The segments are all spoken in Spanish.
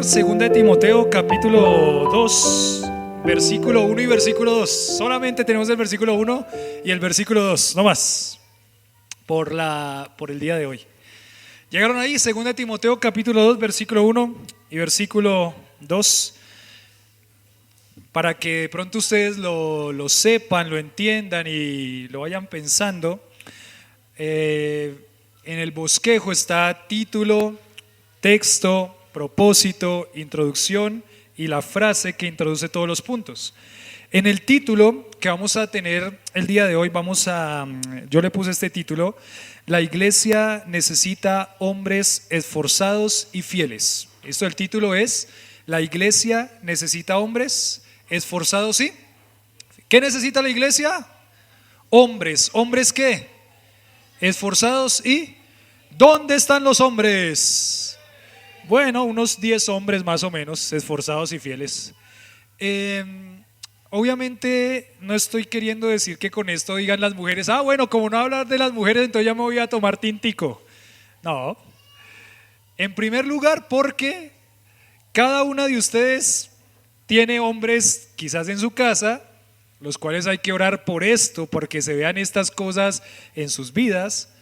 leer 2 Timoteo capítulo 2, versículo 1 y versículo 2. Solamente tenemos el versículo 1 y el versículo 2, no más, por el día de hoy. Llegaron ahí, 2 Timoteo capítulo 2, versículo 1 y versículo 2, para que de pronto ustedes lo sepan, lo entiendan y lo vayan pensando. En el bosquejo está título, texto, propósito, introducción y la frase que introduce todos los puntos. En el título que vamos a tener el día de hoy, yo le puse este título: La iglesia necesita hombres esforzados y fieles. Esto, el título es: La iglesia necesita hombres esforzados y... ¿Qué necesita la iglesia? Hombres. ¿Hombres qué? Esforzados y... ¿Dónde están los hombres? Bueno, unos 10 hombres más o menos, esforzados y fieles. Obviamente no estoy queriendo decir que con esto digan las mujeres: bueno, como no hablar de las mujeres, entonces ya me voy a tomar tintico. No. En primer lugar, porque cada una de ustedes tiene hombres quizás en su casa, los cuales hay que orar por esto, porque se vean estas cosas en sus vidas.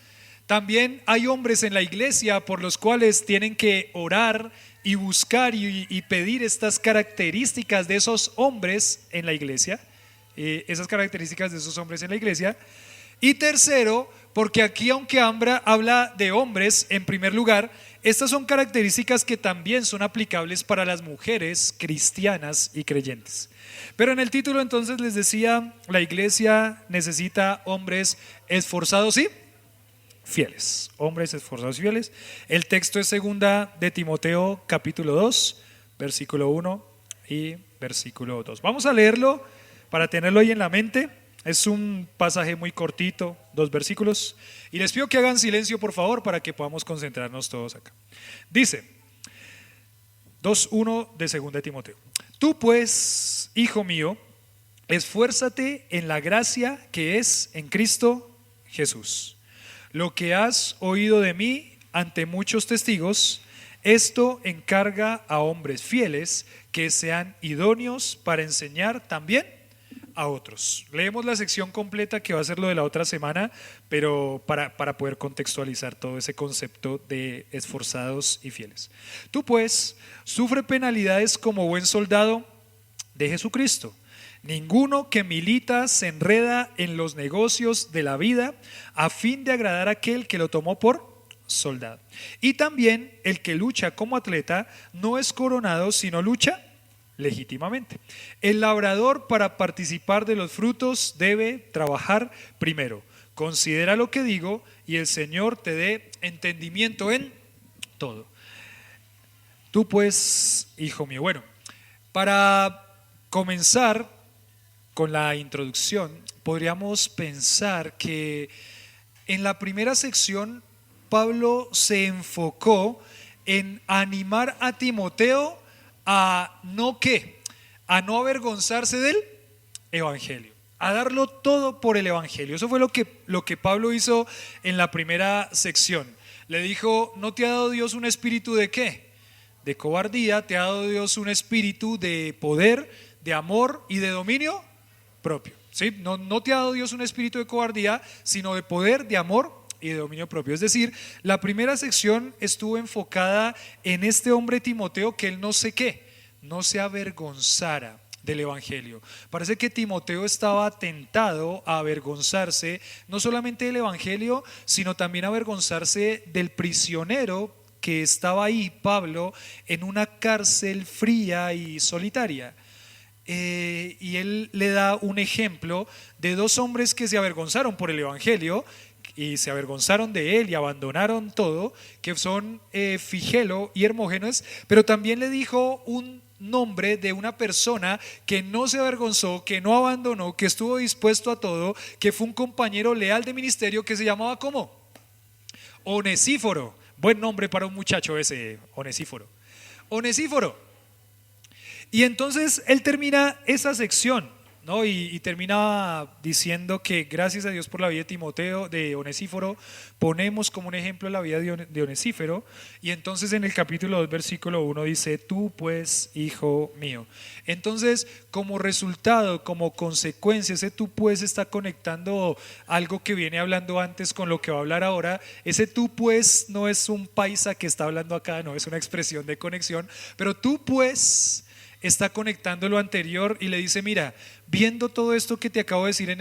También hay hombres en la iglesia por los cuales tienen que orar y buscar y pedir estas características de esos hombres en la iglesia, Y tercero, porque aquí, aunque habla de hombres en primer lugar, estas son características que también son aplicables para las mujeres cristianas y creyentes. Pero en el título entonces les decía: la iglesia necesita hombres esforzados y fieles. Hombres esforzados y fieles. El texto es 2 Timoteo capítulo 2, versículo 1 y versículo 2. Vamos a leerlo para tenerlo ahí en la mente. Es un pasaje muy cortito, 2 versículos. Y les pido que hagan silencio, por favor, para que podamos concentrarnos todos acá. Dice 2:1 de 2 Timoteo: Tú pues, hijo mío, esfuérzate en la gracia que es en Cristo Jesús. Lo que has oído de mí ante muchos testigos, esto encarga a hombres fieles que sean idóneos para enseñar también a otros. Leemos la sección completa, que va a ser lo de la otra semana, pero para poder contextualizar todo ese concepto de esforzados y fieles. Tú pues, sufre penalidades como buen soldado de Jesucristo. Ninguno que milita se enreda en los negocios de la vida a fin de agradar a aquel que lo tomó por soldado. Y también el que lucha como atleta no es coronado, sino lucha legítimamente. El labrador, para participar de los frutos, debe trabajar primero. Considera lo que digo y el Señor te dé entendimiento en todo. Tú pues, hijo mío. Bueno, para comenzar con la introducción, podríamos pensar que en la primera sección Pablo se enfocó en animar a Timoteo a no avergonzarse del evangelio, a darlo todo por el evangelio. Eso fue lo que Pablo hizo en la primera sección. Le dijo: no te ha dado Dios un espíritu de ¿qué? De cobardía. Te ha dado Dios un espíritu de poder, de amor y de dominio propio. ¿Sí? No te ha dado Dios un espíritu de cobardía, sino de poder, de amor y de dominio propio. Es decir, la primera sección estuvo enfocada en este hombre Timoteo, que él no se avergonzara del evangelio. Parece que Timoteo estaba tentado a avergonzarse no solamente del evangelio, sino también a avergonzarse del prisionero que estaba ahí, Pablo, en una cárcel fría y solitaria. Y él le da un ejemplo de 2 hombres que se avergonzaron por el evangelio y se avergonzaron de él y abandonaron todo, que son Figelo y Hermógenes. Pero también le dijo un nombre de una persona que no se avergonzó, que no abandonó, que estuvo dispuesto a todo, que fue un compañero leal de ministerio, que se llamaba ¿cómo? Onesíforo. Buen nombre para un muchacho ese, Onesíforo. Y entonces él termina esa sección ¿no? Y termina diciendo que gracias a Dios por la vida de Timoteo, de Onesíforo, ponemos como un ejemplo la vida de Onesíforo. Y entonces en el capítulo 2, versículo 1 dice: tú pues, hijo mío. Entonces, como resultado, como consecuencia, ese tú pues está conectando algo que viene hablando antes con lo que va a hablar ahora. Ese tú pues no es un paisa que está hablando acá, no, es una expresión de conexión, pero tú pues está conectando lo anterior y le dice: mira, viendo todo esto que te acabo de decir en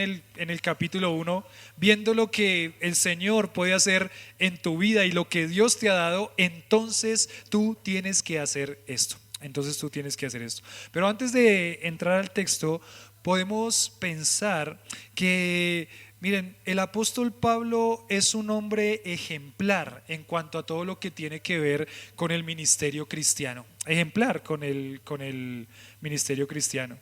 el capítulo 1, viendo lo que el Señor puede hacer en tu vida y lo que Dios te ha dado, entonces tú tienes que hacer esto. Entonces tú tienes que hacer esto. Pero antes de entrar al texto, podemos pensar que, miren, el apóstol Pablo es un hombre ejemplar en cuanto a todo lo que tiene que ver con el ministerio cristiano. Ejemplar con el ministerio cristiano.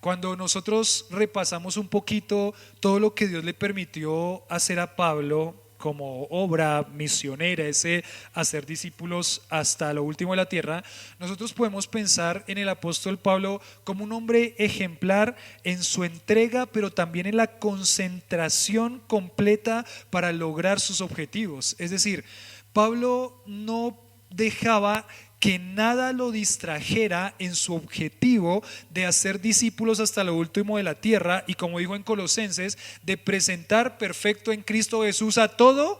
Cuando nosotros repasamos un poquito todo lo que Dios le permitió hacer a Pablo como obra misionera, ese hacer discípulos hasta lo último de la tierra, nosotros podemos pensar en el apóstol Pablo como un hombre ejemplar en su entrega, pero también en la concentración completa para lograr sus objetivos. Es decir, Pablo no dejaba que nada lo distrajera en su objetivo de hacer discípulos hasta lo último de la tierra, y como dijo en Colosenses, de presentar perfecto en Cristo Jesús a todo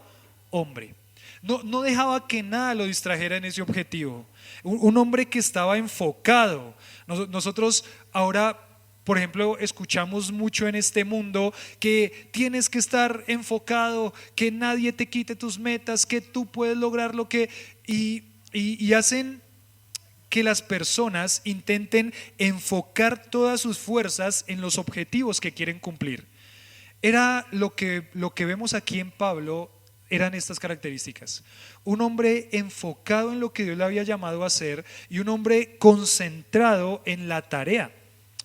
hombre. No dejaba que nada lo distrajera en ese objetivo. Un hombre que estaba enfocado. Nosotros ahora, por ejemplo, escuchamos mucho en este mundo que tienes que estar enfocado, que nadie te quite tus metas, que tú puedes lograr lo que... Y hacen que las personas intenten enfocar todas sus fuerzas en los objetivos que quieren cumplir. Era lo que vemos aquí en Pablo, eran estas características. Un hombre enfocado en lo que Dios le había llamado a hacer y un hombre concentrado en la tarea.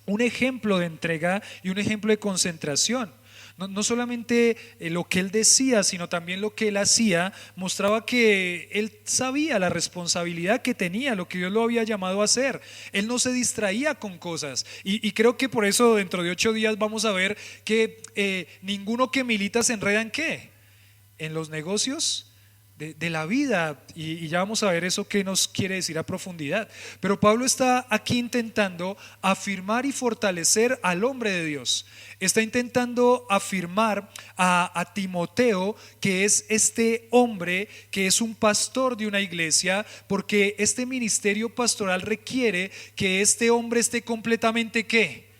Un ejemplo de entrega y un ejemplo de concentración. No solamente lo que él decía, sino también lo que él hacía, mostraba que él sabía la responsabilidad que tenía, lo que Dios lo había llamado a hacer. Él no se distraía con cosas. Y creo que por eso dentro de 8 días vamos a ver que ninguno que milita se enreda en ¿qué? En los negocios de la vida, y ya vamos a ver eso que nos quiere decir a profundidad. Pero Pablo está aquí intentando afirmar y fortalecer al hombre de Dios. Está intentando afirmar a Timoteo, que es este hombre que es un pastor de una iglesia, porque este ministerio pastoral requiere que este hombre esté completamente ¿qué?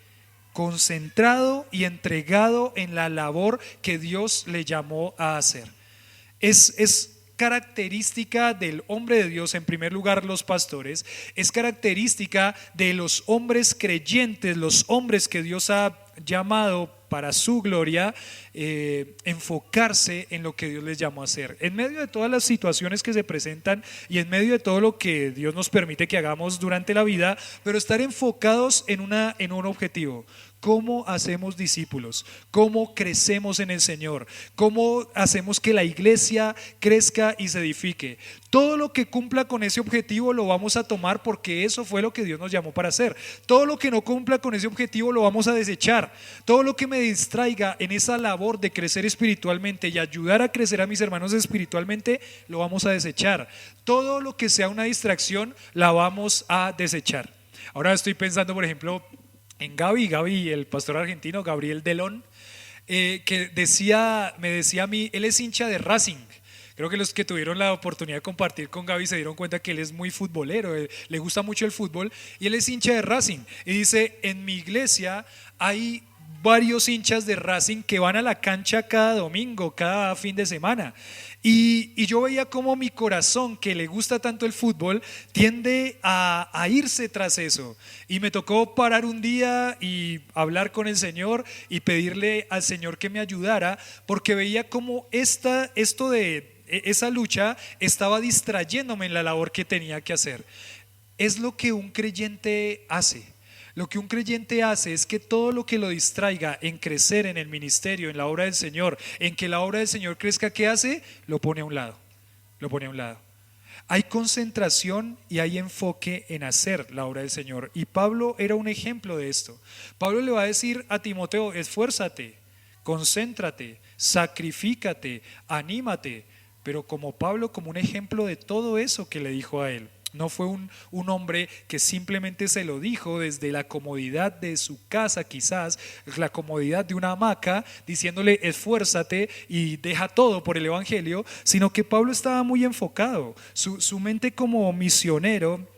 Concentrado y entregado en la labor que Dios le llamó a hacer. Es característica del hombre de Dios, en primer lugar los pastores, es característica de los hombres creyentes, los hombres que Dios ha llamado para su gloria, enfocarse en lo que Dios les llamó a hacer. En medio de todas las situaciones que se presentan y en medio de todo lo que Dios nos permite que hagamos durante la vida, pero estar enfocados en un objetivo. ¿Cómo hacemos discípulos? ¿Cómo crecemos en el Señor? ¿Cómo hacemos que la iglesia crezca y se edifique? Todo lo que cumpla con ese objetivo lo vamos a tomar, porque eso fue lo que Dios nos llamó para hacer. Todo lo que no cumpla con ese objetivo lo vamos a desechar. Todo lo que me distraiga en esa labor de crecer espiritualmente y ayudar a crecer a mis hermanos espiritualmente, lo vamos a desechar. Todo lo que sea una distracción la vamos a desechar. Ahora estoy pensando, por ejemplo, en Gaby, el pastor argentino, Gabriel Delón, que me decía a mí, él es hincha de Racing. Creo que los que tuvieron la oportunidad de compartir con Gaby se dieron cuenta que él es muy futbolero, le gusta mucho el fútbol, y él es hincha de Racing. Y dice: en mi iglesia hay varios hinchas de Racing que van a la cancha cada domingo, cada fin de semana. Y yo veía cómo mi corazón, que le gusta tanto el fútbol, tiende a irse tras eso. Y me tocó parar un día y hablar con el Señor y pedirle al Señor que me ayudara, porque veía cómo esa lucha estaba distrayéndome en la labor que tenía que hacer. Es lo que un creyente hace. Lo que un creyente hace es que todo lo que lo distraiga en crecer en el ministerio, en la obra del Señor, en que la obra del Señor crezca, ¿qué hace? Lo pone a un lado. Lo pone a un lado. Hay concentración y hay enfoque en hacer la obra del Señor. Y Pablo era un ejemplo de esto. Pablo le va a decir a Timoteo: esfuérzate, concéntrate, sacrifícate, anímate. Pero como Pablo, como un ejemplo de todo eso que le dijo a él. No fue un hombre que simplemente se lo dijo desde la comodidad de su casa, quizás la comodidad de una hamaca, diciéndole esfuérzate y deja todo por el evangelio, sino que Pablo estaba muy enfocado. Su mente como misionero,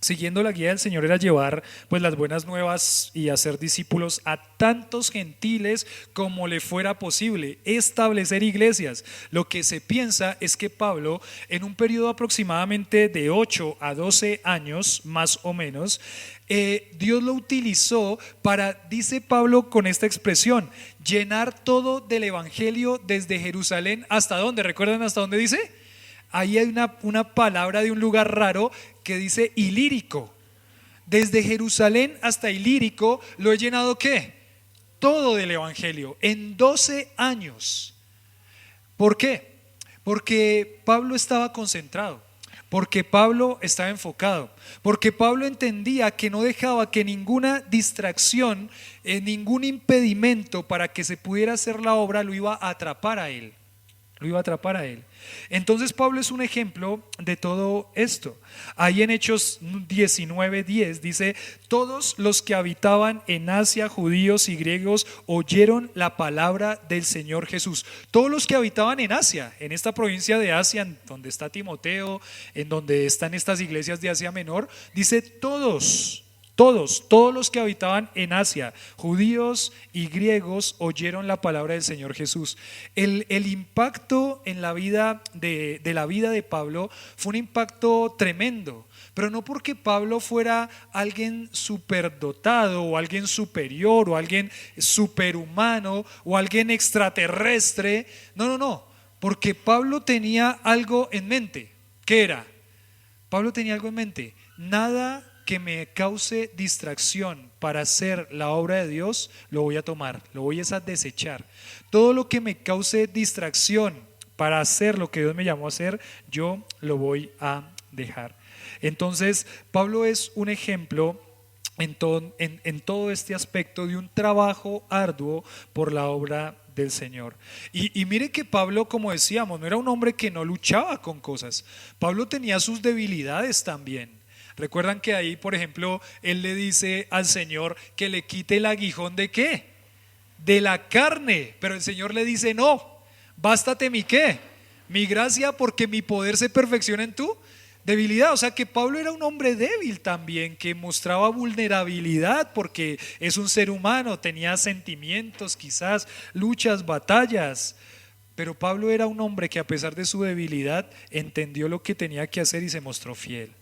siguiendo la guía del Señor, era llevar pues las buenas nuevas y hacer discípulos a tantos gentiles como le fuera posible, establecer iglesias. Lo que se piensa es que Pablo, en un periodo aproximadamente de 8 a 12 años, más o menos, Dios lo utilizó para, dice Pablo con esta expresión, llenar todo del evangelio desde Jerusalén hasta ¿dónde? ¿Recuerdan hasta dónde dice? Ahí hay una palabra de un lugar raro que dice Ilírico. Desde Jerusalén hasta Ilírico lo he llenado ¿qué? Todo del evangelio en 12 años. ¿Por qué? Porque Pablo estaba concentrado, porque Pablo estaba enfocado, porque Pablo entendía que no dejaba que ninguna distracción, ningún impedimento para que se pudiera hacer la obra lo iba a atrapar a él. Lo iba a atrapar a él. Entonces Pablo es un ejemplo de todo esto. Ahí en Hechos 19:10 dice: todos los que habitaban en Asia, judíos y griegos, oyeron la palabra del Señor Jesús. Todos los que habitaban en Asia, en esta provincia de Asia, en donde está Timoteo, en donde están estas iglesias de Asia Menor, dice todos los que habitaban en Asia, judíos y griegos, oyeron la palabra del Señor Jesús. El impacto en la vida de la vida de Pablo fue un impacto tremendo, pero no porque Pablo fuera alguien superdotado o alguien superior o alguien superhumano o alguien extraterrestre. No, porque Pablo tenía algo en mente. ¿Qué era? Pablo tenía algo en mente: nada que me cause distracción para hacer la obra de Dios, lo voy a tomar, lo voy a desechar. Todo lo que me cause distracción para hacer lo que Dios me llamó a hacer, yo lo voy a dejar. Entonces, Pablo es un ejemplo en todo este aspecto de un trabajo arduo por la obra del Señor. Y mire que Pablo, como decíamos, no era un hombre que no luchaba con cosas. Pablo tenía sus debilidades también. Recuerdan que ahí, por ejemplo, él le dice al Señor que le quite el aguijón ¿de qué? De la carne. Pero el Señor le dice: no, bástate mi ¿qué? Mi gracia, porque mi poder se perfecciona en tu debilidad. O sea que Pablo era un hombre débil también, que mostraba vulnerabilidad porque es un ser humano, tenía sentimientos, quizás luchas, batallas. Pero Pablo era un hombre que, a pesar de su debilidad, entendió lo que tenía que hacer y se mostró fiel.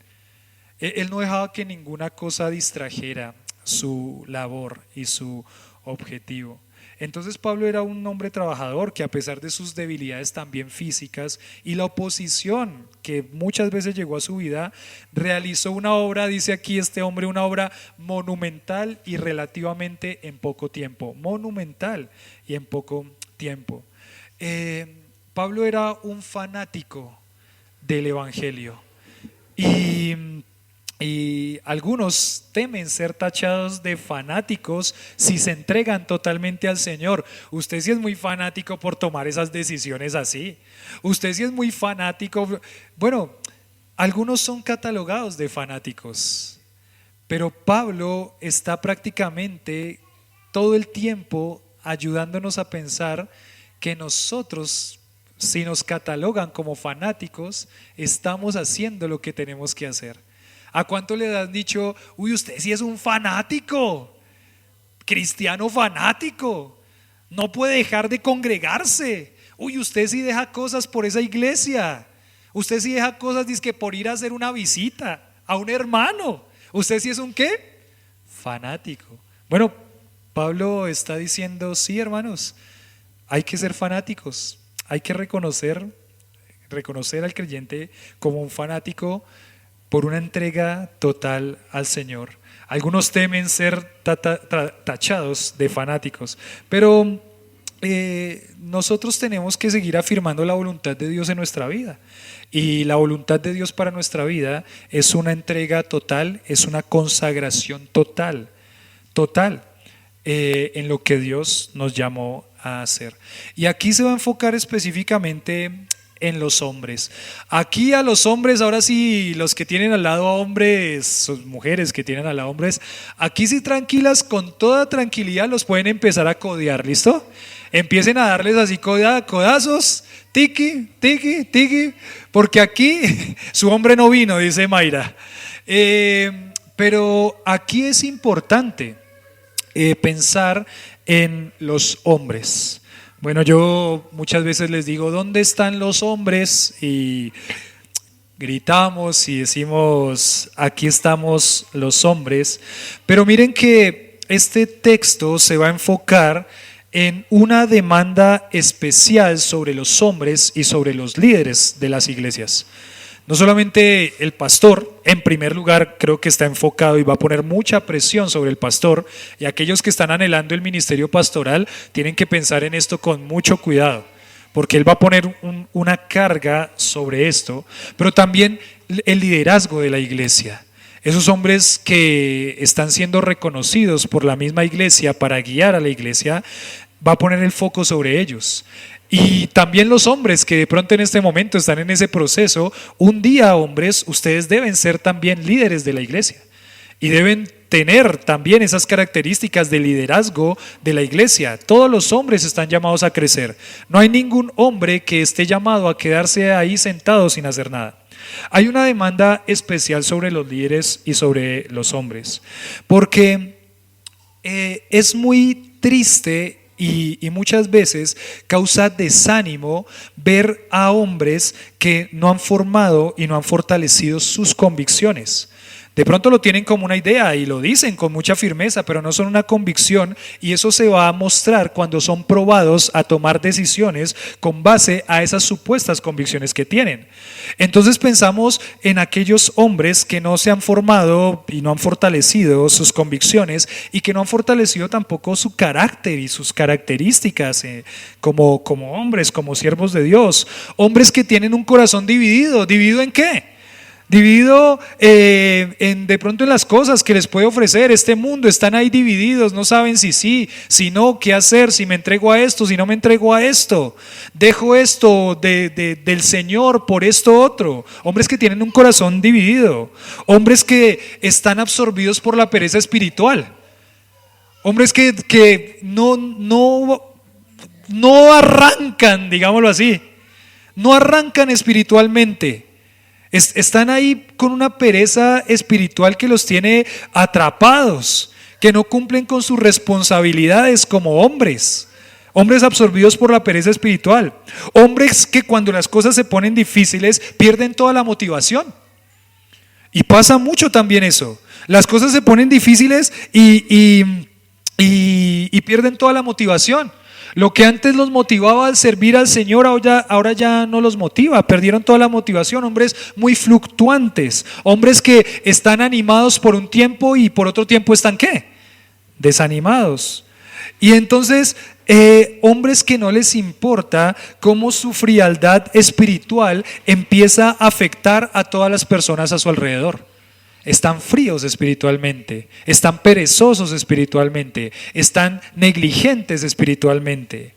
Él no dejaba que ninguna cosa distrajera su labor y su objetivo. Entonces Pablo era un hombre trabajador que, a pesar de sus debilidades también físicas y la oposición que muchas veces llegó a su vida, realizó una obra, dice aquí este hombre, una obra monumental y relativamente en poco tiempo. Monumental y en poco tiempo. Pablo era un fanático del evangelio. Y algunos temen ser tachados de fanáticos si se entregan totalmente al Señor. Usted sí es muy fanático por tomar esas decisiones así. Usted sí es muy fanático. Bueno, algunos son catalogados de fanáticos, pero Pablo está prácticamente todo el tiempo ayudándonos a pensar que nosotros, si nos catalogan como fanáticos, estamos haciendo lo que tenemos que hacer. ¿A cuánto le han dicho: uy, usted sí es un fanático, cristiano fanático, no puede dejar de congregarse? Uy, usted sí deja cosas por esa iglesia, usted sí deja cosas dizque por ir a hacer una visita a un hermano. ¿Usted sí es un qué? Fanático. Bueno, Pablo está diciendo: sí, hermanos, hay que ser fanáticos, hay que reconocer al creyente como un fanático por una entrega total al Señor. Algunos temen ser tachados de fanáticos, pero nosotros tenemos que seguir afirmando la voluntad de Dios en nuestra vida. Y la voluntad de Dios para nuestra vida es una entrega total, es una consagración total, total, en lo que Dios nos llamó a hacer. Y aquí se va a enfocar específicamente en los hombres. Aquí a los hombres, ahora sí, los que tienen al lado a hombres, sus mujeres que tienen al lado a hombres, aquí sí tranquilas, con toda tranquilidad los pueden empezar a codear, ¿listo? Empiecen a darles así codazos, tiki, tiki, tiki, porque aquí su hombre no vino, dice Mayra. Pero aquí es importante pensar en los hombres. Bueno, yo muchas veces les digo, ¿dónde están los hombres? Y gritamos y decimos, aquí estamos los hombres. Pero miren que este texto se va a enfocar en una demanda especial sobre los hombres y sobre los líderes de las iglesias. No solamente el pastor, en primer lugar, creo que está enfocado y va a poner mucha presión sobre el pastor, y aquellos que están anhelando el ministerio pastoral tienen que pensar en esto con mucho cuidado, porque él va a poner una carga sobre esto, pero también el liderazgo de la iglesia. Esos hombres que están siendo reconocidos por la misma iglesia para guiar a la iglesia, va a poner el foco sobre ellos. Y también los hombres que de pronto en este momento están en ese proceso, un día, hombres, ustedes deben ser también líderes de la iglesia y deben tener también esas características de liderazgo de la iglesia. Todos los hombres están llamados a crecer. No hay ningún hombre que esté llamado a quedarse ahí sentado sin hacer nada. Hay una demanda especial sobre los líderes y sobre los hombres, porque es muy triste y muchas veces causa desánimo ver a hombres que no han formado y no han fortalecido sus convicciones. De pronto lo tienen como una idea y lo dicen con mucha firmeza, pero no son una convicción, y eso se va a mostrar cuando son probados a tomar decisiones con base a esas supuestas convicciones que tienen. Entonces pensamos en aquellos hombres que no se han formado y no han fortalecido sus convicciones y que no han fortalecido tampoco su carácter y sus características como hombres, como siervos de Dios. Hombres que tienen un corazón dividido. ¿Dividido en qué? Dividido de pronto en las cosas que les puede ofrecer este mundo. Están ahí divididos, no saben si sí, si no, qué hacer, si me entrego a esto, si no me entrego a esto, dejo esto del Señor por esto otro. Hombres que tienen un corazón dividido, hombres que están absorbidos por la pereza espiritual, hombres que no arrancan, digámoslo así, no arrancan espiritualmente. Están ahí con una pereza espiritual que los tiene atrapados, que no cumplen con sus responsabilidades como hombres. Hombres absorbidos por la pereza espiritual. Hombres que cuando las cosas se ponen difíciles pierden toda la motivación. Y pasa mucho también eso. Las cosas se ponen difíciles y pierden toda la motivación. Lo que antes los motivaba al servir al Señor ahora ya no los motiva, perdieron toda la motivación. Hombres muy fluctuantes, hombres que están animados por un tiempo y por otro tiempo están ¿qué? Desanimados. Y entonces hombres que no les importa cómo su frialdad espiritual empieza a afectar a todas las personas a su alrededor. Están fríos espiritualmente, están perezosos espiritualmente, están negligentes espiritualmente.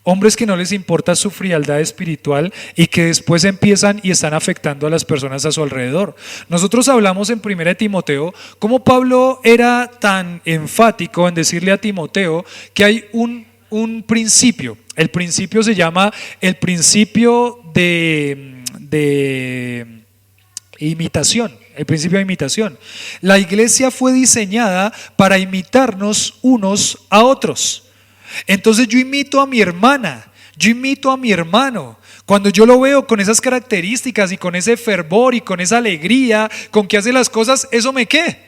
Hombres que no les importa su frialdad espiritual y que después empiezan y están afectando a las personas a su alrededor. Nosotros hablamos en 1 Timoteo cómo Pablo era tan enfático en decirle a Timoteo que hay un principio. El principio se llama el principio de imitación. El principio de imitación. La iglesia fue diseñada para imitarnos unos a otros. Entonces yo imito a mi hermana, yo imito a mi hermano. Cuando yo lo veo con esas características y con ese fervor y con esa alegría con que hace las cosas, ¿eso me qué?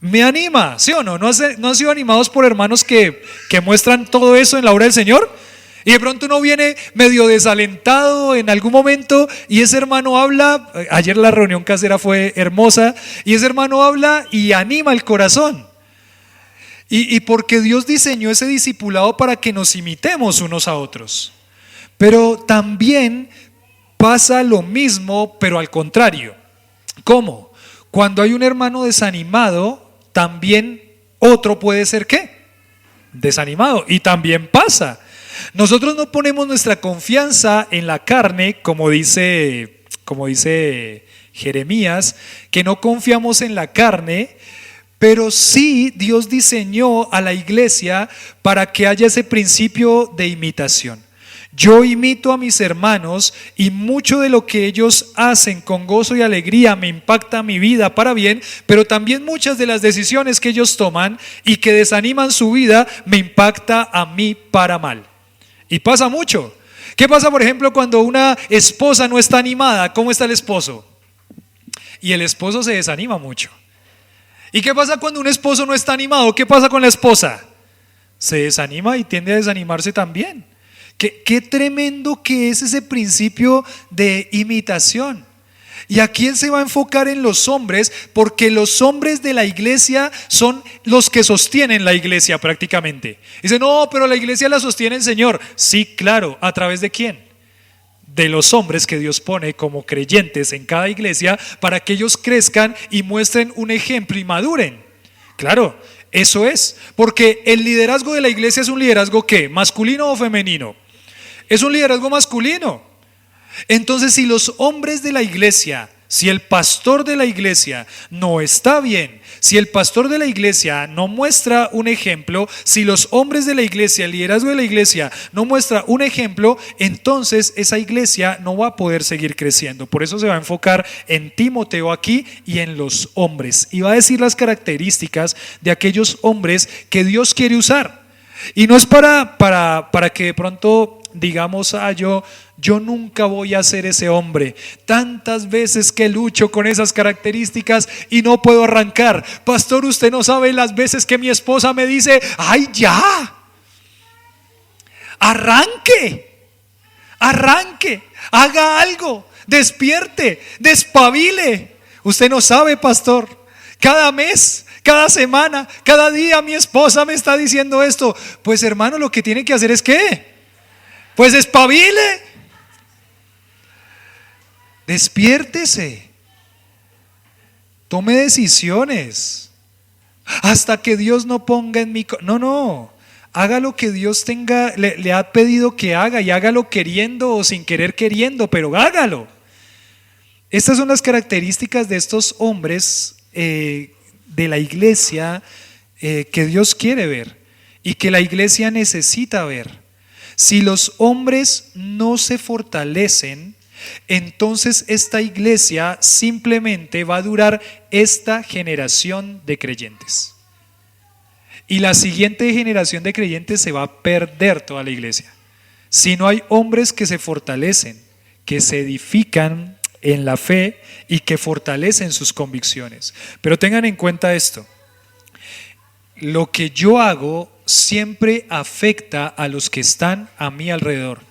Me anima, ¿sí o no? ¿No han sido animados por hermanos que muestran todo eso en la obra del Señor? Y de pronto uno viene medio desalentado en algún momento y ese hermano habla. Ayer la reunión casera fue hermosa y ese hermano habla y anima el corazón. Y porque Dios diseñó ese discipulado para que nos imitemos unos a otros. Pero también pasa lo mismo, pero al contrario. ¿Cómo? Cuando hay un hermano desanimado, también otro puede ser ¿qué? Desanimado. Y también pasa. Nosotros no ponemos nuestra confianza en la carne, como dice Jeremías, que no confiamos en la carne, pero sí Dios diseñó a la iglesia para que haya ese principio de imitación. Yo imito a mis hermanos y mucho de lo que ellos hacen con gozo y alegría me impacta mi vida para bien, pero también muchas de las decisiones que ellos toman y que desaniman su vida me impacta a mí para mal. Y pasa mucho. ¿Qué pasa, por ejemplo, cuando una esposa no está animada? ¿Cómo está el esposo? Y el esposo se desanima mucho. ¿Y qué pasa cuando un esposo no está animado? ¿Qué pasa con la esposa? Se desanima y tiende a desanimarse también. Qué tremendo que es ese principio de imitación. Y aquí él se va a enfocar en los hombres, porque los hombres de la iglesia son los que sostienen la iglesia prácticamente. Dice, no, pero la iglesia la sostiene el Señor. Sí, claro, ¿a través de quién? De los hombres que Dios pone como creyentes en cada iglesia para que ellos crezcan y muestren un ejemplo y maduren. Claro, eso es, porque el liderazgo de la iglesia es un liderazgo ¿qué? ¿Masculino o femenino? Es un liderazgo masculino. Entonces, si los hombres de la iglesia, si el pastor de la iglesia no está bien, si el pastor de la iglesia no muestra un ejemplo, si los hombres de la iglesia, el liderazgo de la iglesia no muestra un ejemplo, entonces esa iglesia no va a poder seguir creciendo. Por eso se va a enfocar en Timoteo aquí y en los hombres. Y va a decir las características de aquellos hombres que Dios quiere usar. Y no es para que de pronto digamos, yo nunca voy a ser ese hombre. Tantas veces que lucho con esas características y no puedo arrancar. Pastor, usted no sabe las veces que mi esposa me dice, ay, ya, arranque, haga algo, despierte, despabile. Usted no sabe, pastor, cada mes, cada semana, cada día mi esposa me está diciendo esto. Pues hermano, lo que tiene que hacer es ¿qué? Pues espabile, despiértese, tome decisiones, hasta que Dios no ponga en mi... No, haga lo que Dios le ha pedido que haga, y hágalo queriendo o sin querer queriendo, pero hágalo. Estas son las características de estos hombres de la iglesia que Dios quiere ver y que la iglesia necesita ver. Si los hombres no se fortalecen, entonces esta iglesia simplemente va a durar esta generación de creyentes. Y la siguiente generación de creyentes se va a perder toda la iglesia. Si no hay hombres que se fortalecen, que se edifican en la fe y que fortalecen sus convicciones. Pero tengan en cuenta esto: lo que yo hago siempre afecta a los que están a mi alrededor.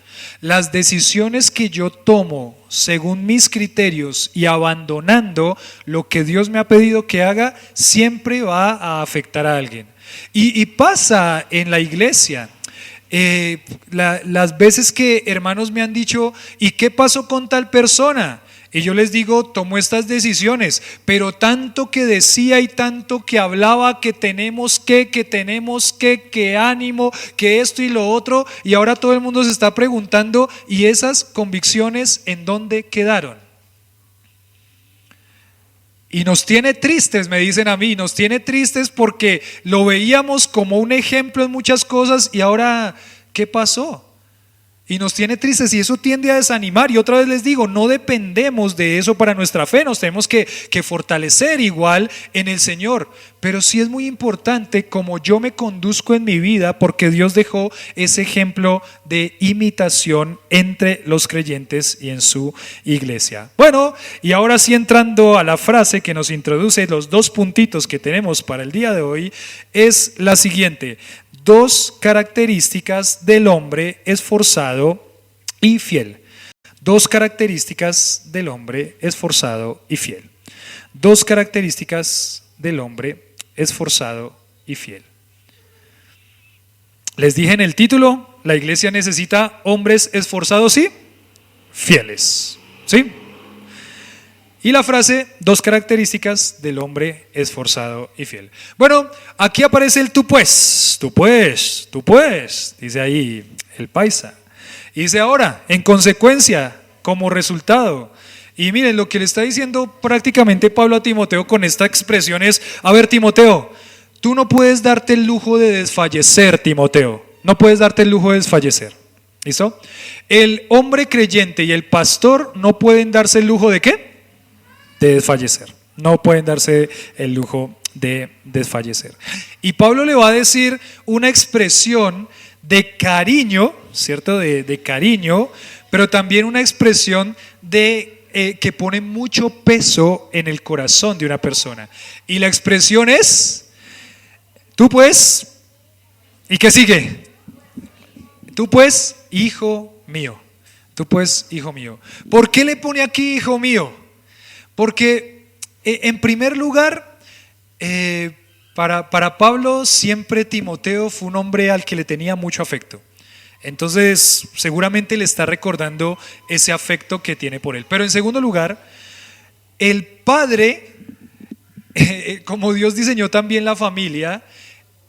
Las decisiones que yo tomo según mis criterios y abandonando lo que Dios me ha pedido que haga, siempre va a afectar a alguien. Y pasa en la iglesia. Las veces que hermanos me han dicho, ¿y qué pasó con tal persona? Y yo les digo, tomó estas decisiones, pero tanto que decía y tanto que hablaba que tenemos que ánimo, que esto y lo otro, y ahora todo el mundo se está preguntando, ¿y esas convicciones en dónde quedaron? Y nos tiene tristes, me dicen a mí, nos tiene tristes porque lo veíamos como un ejemplo en muchas cosas y ahora, ¿qué pasó? Y nos tiene tristes y eso tiende a desanimar. Y otra vez les digo, no dependemos de eso para nuestra fe, nos tenemos que fortalecer igual en el Señor. Pero sí es muy importante cómo yo me conduzco en mi vida, porque Dios dejó ese ejemplo de imitación entre los creyentes y en su iglesia. Bueno, y ahora sí, entrando a la frase que nos introduce los dos puntitos que tenemos para el día de hoy, es la siguiente: dos características del hombre esforzado y fiel. Dos características del hombre esforzado y fiel. Dos características del hombre esforzado y fiel. Les dije en el título, la iglesia necesita hombres esforzados y fieles. ¿Sí? Y la frase, 2 características del hombre esforzado y fiel. Bueno, aquí aparece el tú pues, dice ahí el paisa. Y dice ahora, en consecuencia, como resultado. Y miren, lo que le está diciendo prácticamente Pablo a Timoteo con esta expresión es, a ver Timoteo, tú no puedes darte el lujo de desfallecer, Timoteo. No puedes darte el lujo de desfallecer. ¿Listo? El hombre creyente y el pastor no pueden darse el lujo de ¿qué? De desfallecer. No pueden darse el lujo de desfallecer. Y Pablo le va a decir una expresión de cariño, ¿cierto? De cariño, pero también una expresión de que pone mucho peso en el corazón de una persona. Y la expresión es, tú pues, ¿y qué sigue? Tú pues, hijo mío. Tú pues, hijo mío. ¿Por qué le pone aquí hijo mío? Porque en primer lugar, para Pablo siempre Timoteo fue un hombre al que le tenía mucho afecto. Entonces seguramente le está recordando ese afecto que tiene por él. Pero en segundo lugar, el padre, como Dios diseñó también la familia,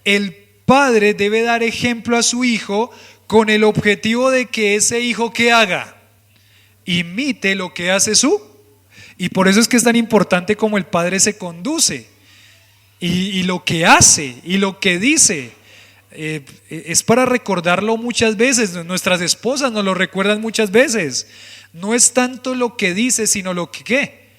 el padre debe dar ejemplo a su hijo con el objetivo de que ese hijo ¿qué haga? Imite lo que hace su. Y por eso es que es tan importante como el padre se conduce y lo que hace y lo que dice. Es para recordarlo muchas veces. Nuestras esposas nos lo recuerdan muchas veces. No es tanto lo que dices, sino lo que ¿qué?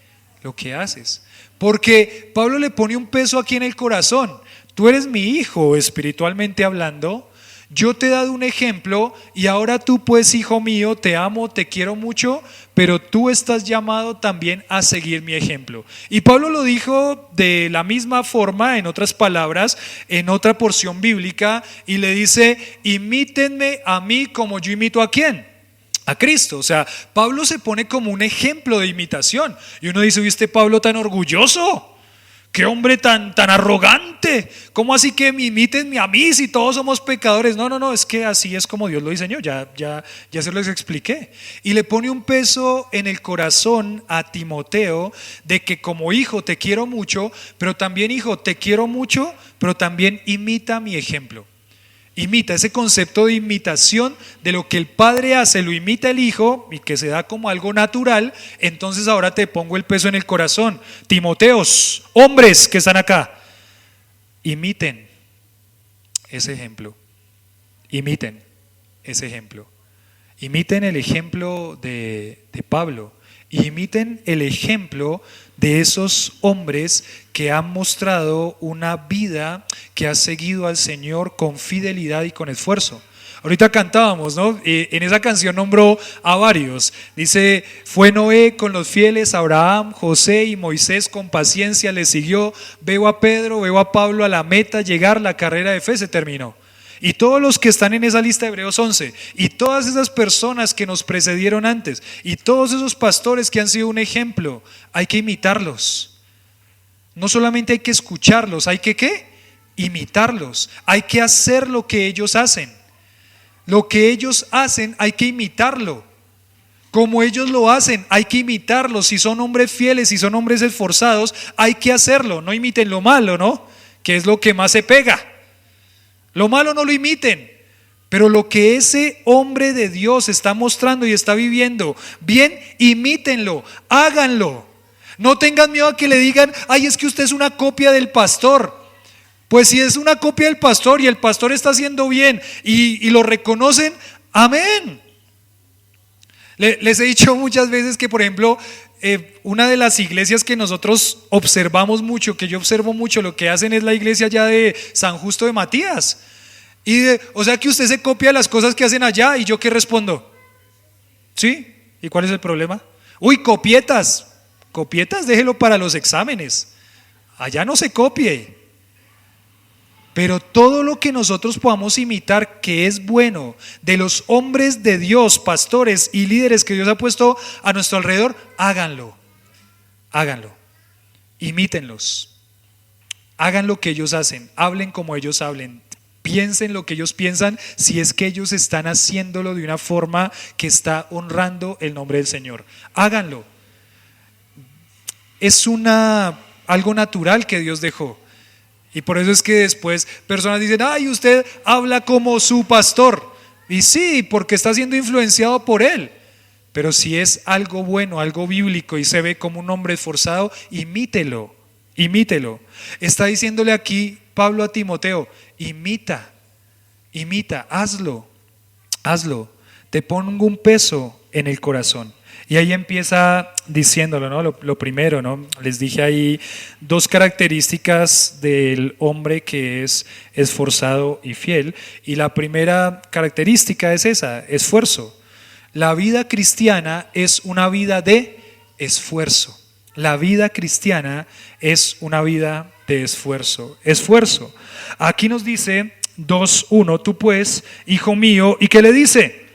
Lo que haces. Porque Pablo le pone un peso aquí en el corazón. Tú eres mi hijo, espiritualmente hablando. Yo te he dado un ejemplo y ahora tú pues, hijo mío, te amo, te quiero mucho, pero tú estás llamado también a seguir mi ejemplo. Y Pablo lo dijo de la misma forma, en otras palabras, en otra porción bíblica, y le dice, imítenme a mí como yo imito ¿a quién? A Cristo. O sea, Pablo se pone como un ejemplo de imitación. Y uno dice, ¿viste Pablo tan orgulloso? ¡Qué hombre tan arrogante! ¿Cómo así que me imiten a mí si todos somos pecadores? No, es que así es como Dios lo diseñó, ya se los expliqué. Y le pone un peso en el corazón a Timoteo de que como hijo te quiero mucho, pero también hijo te quiero mucho, pero también imita mi ejemplo. Imita ese concepto de imitación de lo que el padre hace, lo imita el hijo y que se da como algo natural. Entonces ahora te pongo el peso en el corazón. Timoteos, hombres que están acá, imiten ese ejemplo. Imiten ese ejemplo. Imiten el ejemplo de Pablo. Imiten el ejemplo de esos hombres que han mostrado una vida que ha seguido al Señor con fidelidad y con esfuerzo. Ahorita cantábamos, ¿no? En esa canción nombró a varios. Dice, fue Noé con los fieles, Abraham, José y Moisés con paciencia le siguió. Veo a Pedro, veo a Pablo a la meta llegar, la carrera de fe se terminó. Y todos los que están en esa lista de Hebreos 11, y todas esas personas que nos precedieron antes, y todos esos pastores que han sido un ejemplo, hay que imitarlos. No solamente hay que escucharlos, hay que ¿qué? Imitarlos. Hay que hacer lo que ellos hacen. Lo que ellos hacen hay que imitarlo. Como ellos lo hacen, hay que imitarlo. Si son hombres fieles, si son hombres esforzados, hay que hacerlo. No imiten lo malo, ¿no? Que es lo que más se pega. Lo malo no lo imiten, pero lo que ese hombre de Dios está mostrando y está viviendo, bien, imítenlo, háganlo. No tengan miedo a que le digan, ay, es que usted es una copia del pastor. Pues si es una copia del pastor y el pastor está haciendo bien y lo reconocen, amén. Les he dicho muchas veces que, por ejemplo, una de las iglesias que nosotros observamos mucho, que yo observo mucho, lo que hacen es la iglesia allá de San Justo de Matías. O sea que usted se copia de las cosas que hacen allá. ¿Y yo qué respondo? ¿Sí? ¿Y cuál es el problema? Uy, copietas, déjelo para los exámenes. Allá no se copie. Pero todo lo que nosotros podamos imitar que es bueno de los hombres de Dios, pastores y líderes que Dios ha puesto a nuestro alrededor, háganlo, imítenlos, hagan lo que ellos hacen, hablen como ellos hablen, Piensen lo que ellos piensan si es que ellos están haciéndolo de una forma que está honrando el nombre del Señor. Háganlo. Es algo natural que Dios dejó. Y por eso es que después personas dicen, ay, usted habla como su pastor. Y sí, porque está siendo influenciado por él. Pero si es algo bueno, algo bíblico y se ve como un hombre esforzado, imítelo, imítelo. Está diciéndole aquí Pablo a Timoteo, imita, hazlo, te pongo un peso en el corazón. Y ahí empieza diciéndolo, ¿no? Lo primero, ¿no? Les dije ahí 2 características del hombre que es esforzado y fiel. Y la primera característica es esa, esfuerzo. La vida cristiana es una vida de esfuerzo. La vida cristiana es una vida de esfuerzo. Esfuerzo. Aquí nos dice 2:1, tú pues, hijo mío, ¿y qué le dice?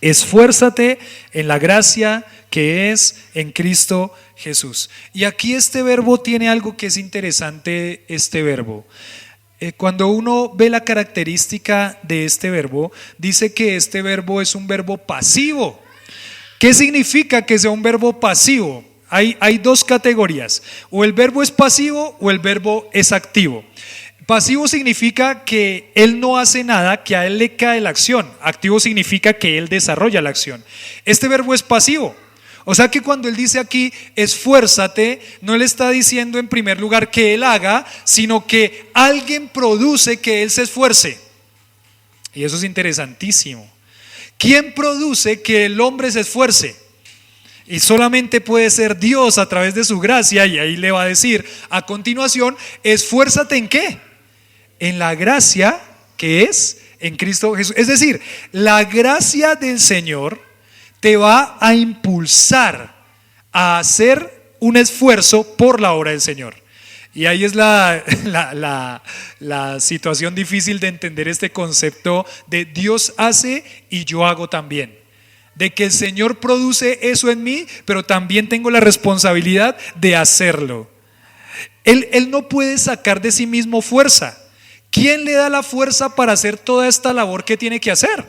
Esfuérzate en la gracia que es en Cristo Jesús. Y aquí este verbo tiene algo que es interesante, este verbo. Cuando uno ve la característica de este verbo, dice que este verbo es un verbo pasivo. ¿Qué significa que sea un verbo pasivo? Hay 2 categorías, o el verbo es pasivo o el verbo es activo. Pasivo significa que él no hace nada, que a él le cae la acción. Activo significa que él desarrolla la acción. Este verbo es pasivo. O sea que cuando él dice aquí, esfuérzate, no le está diciendo en primer lugar que él haga, sino que alguien produce que él se esfuerce. Y eso es interesantísimo. ¿Quién produce que el hombre se esfuerce? Y solamente puede ser Dios a través de su gracia. Y ahí le va a decir a continuación, esfuérzate ¿en qué? En la gracia que es en Cristo Jesús. Es decir, la gracia del Señor te va a impulsar a hacer un esfuerzo por la obra del Señor. Y ahí es la situación difícil de entender este concepto de Dios hace y yo hago también. De que el Señor produce eso en mí, pero también tengo la responsabilidad de hacerlo. Él no puede sacar de sí mismo fuerza. ¿Quién le da la fuerza para hacer toda esta labor que tiene que hacer?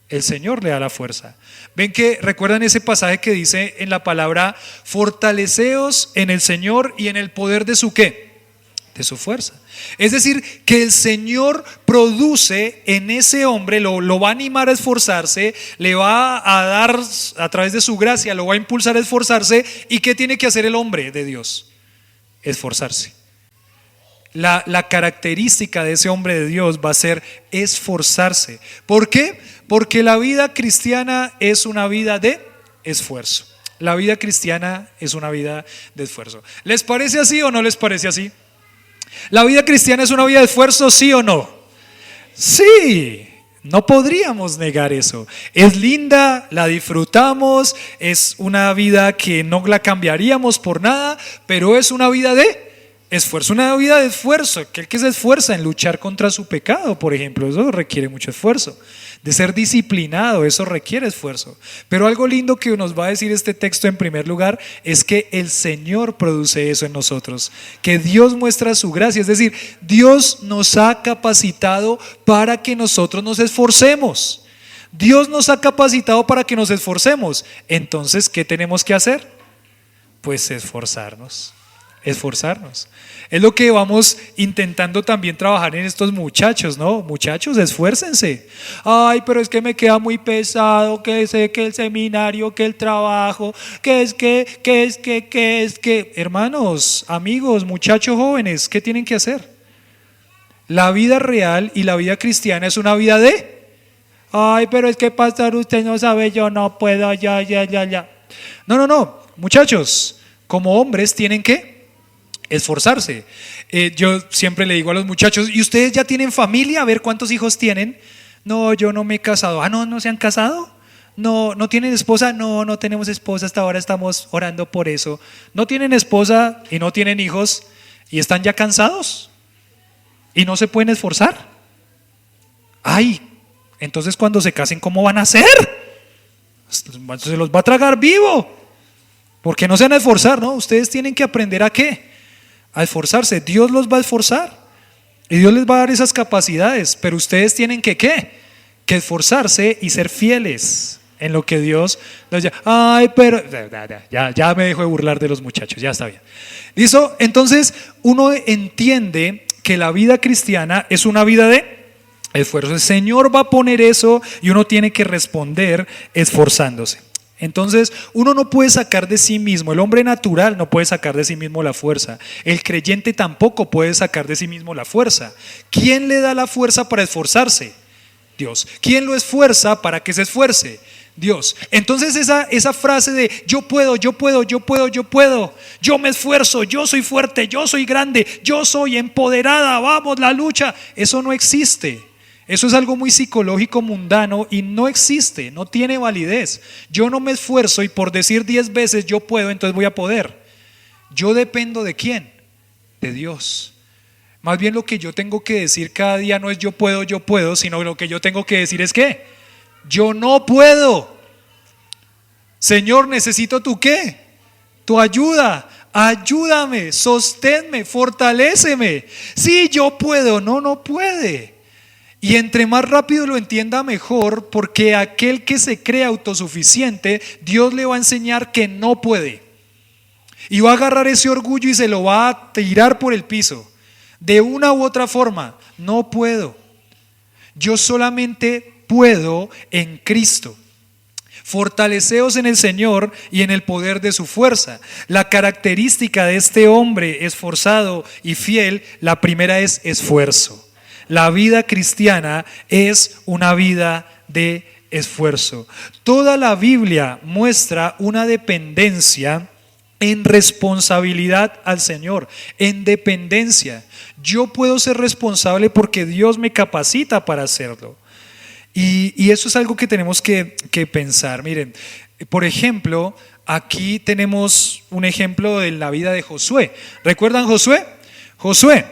El Señor le da la fuerza. Ven que recuerdan ese pasaje que dice en la palabra, fortaleceos en el Señor y en el poder de su ¿qué? De su fuerza. Es decir, que el Señor produce en ese hombre, lo va a animar a esforzarse, le va a dar a través de su gracia, lo va a impulsar a esforzarse. ¿Y qué tiene que hacer el hombre de Dios? Esforzarse. La característica de ese hombre de Dios va a ser esforzarse. ¿Por qué? Porque la vida cristiana es una vida de esfuerzo. La vida cristiana es una vida de esfuerzo. ¿Les parece así o no les parece así? ¿La vida cristiana es una vida de esfuerzo, sí o no? Sí, no podríamos negar eso. Es linda, la disfrutamos, es una vida que no la cambiaríamos por nada, pero es una vida de esfuerzo, una vida de esfuerzo. Aquel que se esfuerza en luchar contra su pecado, por ejemplo, eso requiere mucho esfuerzo. De ser disciplinado, eso requiere esfuerzo. Pero algo lindo que nos va a decir este texto en primer lugar es que el Señor produce eso en nosotros, que Dios muestra su gracia, es decir, Dios nos ha capacitado para que nosotros nos esforcemos. Dios nos ha capacitado para que nos esforcemos. Entonces, ¿qué tenemos que hacer? Pues esforzarnos. Es lo que vamos intentando también trabajar en estos muchachos, ¿no? Muchachos, esfuércense. Ay, pero es que me queda muy pesado, que sé que el seminario, que el trabajo, que es que. Hermanos, amigos, muchachos jóvenes, ¿qué tienen que hacer? La vida real y la vida cristiana es una vida de ay, pero es que pastor, usted no sabe, yo no puedo, ya. No, muchachos, como hombres tienen que esforzarse. Yo siempre le digo a los muchachos, ¿y ustedes ya tienen familia? A ver cuántos hijos tienen. No, yo no me he casado. Ah, ¿no se han casado? No tienen esposa. No tenemos esposa, hasta ahora estamos orando por eso. No tienen esposa y no tienen hijos y están ya cansados y no se pueden esforzar. Ay, entonces cuando se casen, ¿cómo van a hacer? Se los va a tragar vivo. Porque no se van a esforzar, ¿no? Ustedes tienen que aprender a ¿qué? A esforzarse. Dios los va a esforzar. Y Dios les va a dar esas capacidades, pero ustedes tienen que ¿qué? Que esforzarse y ser fieles en lo que Dios nos llama. Ay, pero ya me dejo de burlar de los muchachos, ya está bien. ¿Listo? Entonces uno entiende que la vida cristiana es una vida de esfuerzo. El Señor va a poner eso y uno tiene que responder esforzándose. Entonces uno no puede sacar de sí mismo, el hombre natural no puede sacar de sí mismo la fuerza, el creyente tampoco puede sacar de sí mismo la fuerza. ¿Quién le da la fuerza para esforzarse? Dios. ¿Quién lo esfuerza para que se esfuerce? Dios. Entonces esa frase de yo puedo, yo me esfuerzo, yo soy fuerte, yo soy grande, yo soy empoderada, vamos, la lucha, eso no existe. Eso es algo muy psicológico, mundano, y no existe, no tiene validez. Yo no me esfuerzo y por decir 10 veces yo puedo, entonces voy a poder. Yo dependo ¿de quién? De Dios. Más bien lo que yo tengo que decir cada día no es yo puedo, sino lo que yo tengo que decir es ¿qué? Yo no puedo. Señor, necesito tu ¿qué? Tu ayuda. Ayúdame, sosténme, fortaléceme. Sí, yo puedo. No puede. Y entre más rápido lo entienda mejor, porque aquel que se cree autosuficiente, Dios le va a enseñar que no puede. Y va a agarrar ese orgullo y se lo va a tirar por el piso. De una u otra forma, no puedo. Yo solamente puedo en Cristo. Fortaleceos en el Señor y en el poder de su fuerza. La característica de este hombre esforzado y fiel, la primera es esfuerzo. La vida cristiana es una vida de esfuerzo. Toda la Biblia muestra una dependencia en responsabilidad al Señor, en dependencia. Yo puedo ser responsable porque Dios me capacita para hacerlo. Y eso es algo que tenemos que pensar. Miren, por ejemplo, aquí tenemos un ejemplo de la vida de Josué. ¿Recuerdan Josué? Josué.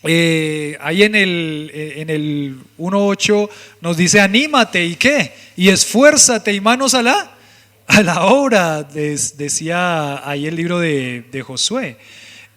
Ahí en el 1:8 nos dice anímate y qué, y esfuérzate y manos a la obra, decía ahí el libro de Josué.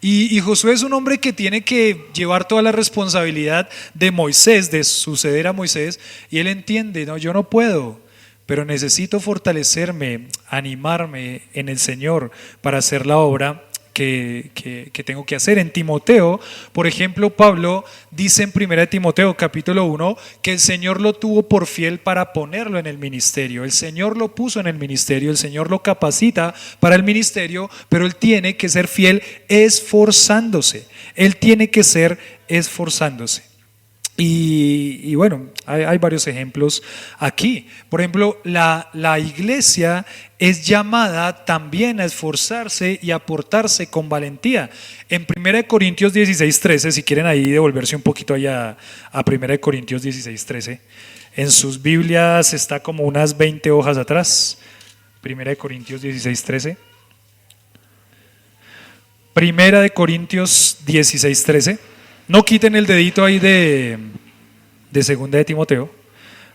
Y Josué es un hombre que tiene que llevar toda la responsabilidad de Moisés, de suceder a Moisés, y él entiende, no, yo no puedo, pero necesito fortalecerme, animarme en el Señor para hacer la obra que tengo que hacer. En Timoteo, por ejemplo, Pablo dice en 1 Timoteo capítulo 1 que el Señor lo tuvo por fiel para ponerlo en el ministerio. El Señor lo puso en el ministerio, el Señor lo capacita para el ministerio, pero él tiene que ser fiel esforzándose. Él tiene que ser esforzándose. Y bueno, hay varios ejemplos aquí. Por ejemplo, la iglesia es llamada también a esforzarse y a portarse con valentía. En 1 Corintios 16:13, si quieren ahí devolverse un poquito allá a 1 Corintios 16:13, en sus Biblias está como unas 20 hojas atrás. 1 Corintios 16:13. 1 Corintios 16:13. No quiten el dedito ahí de segunda de Timoteo.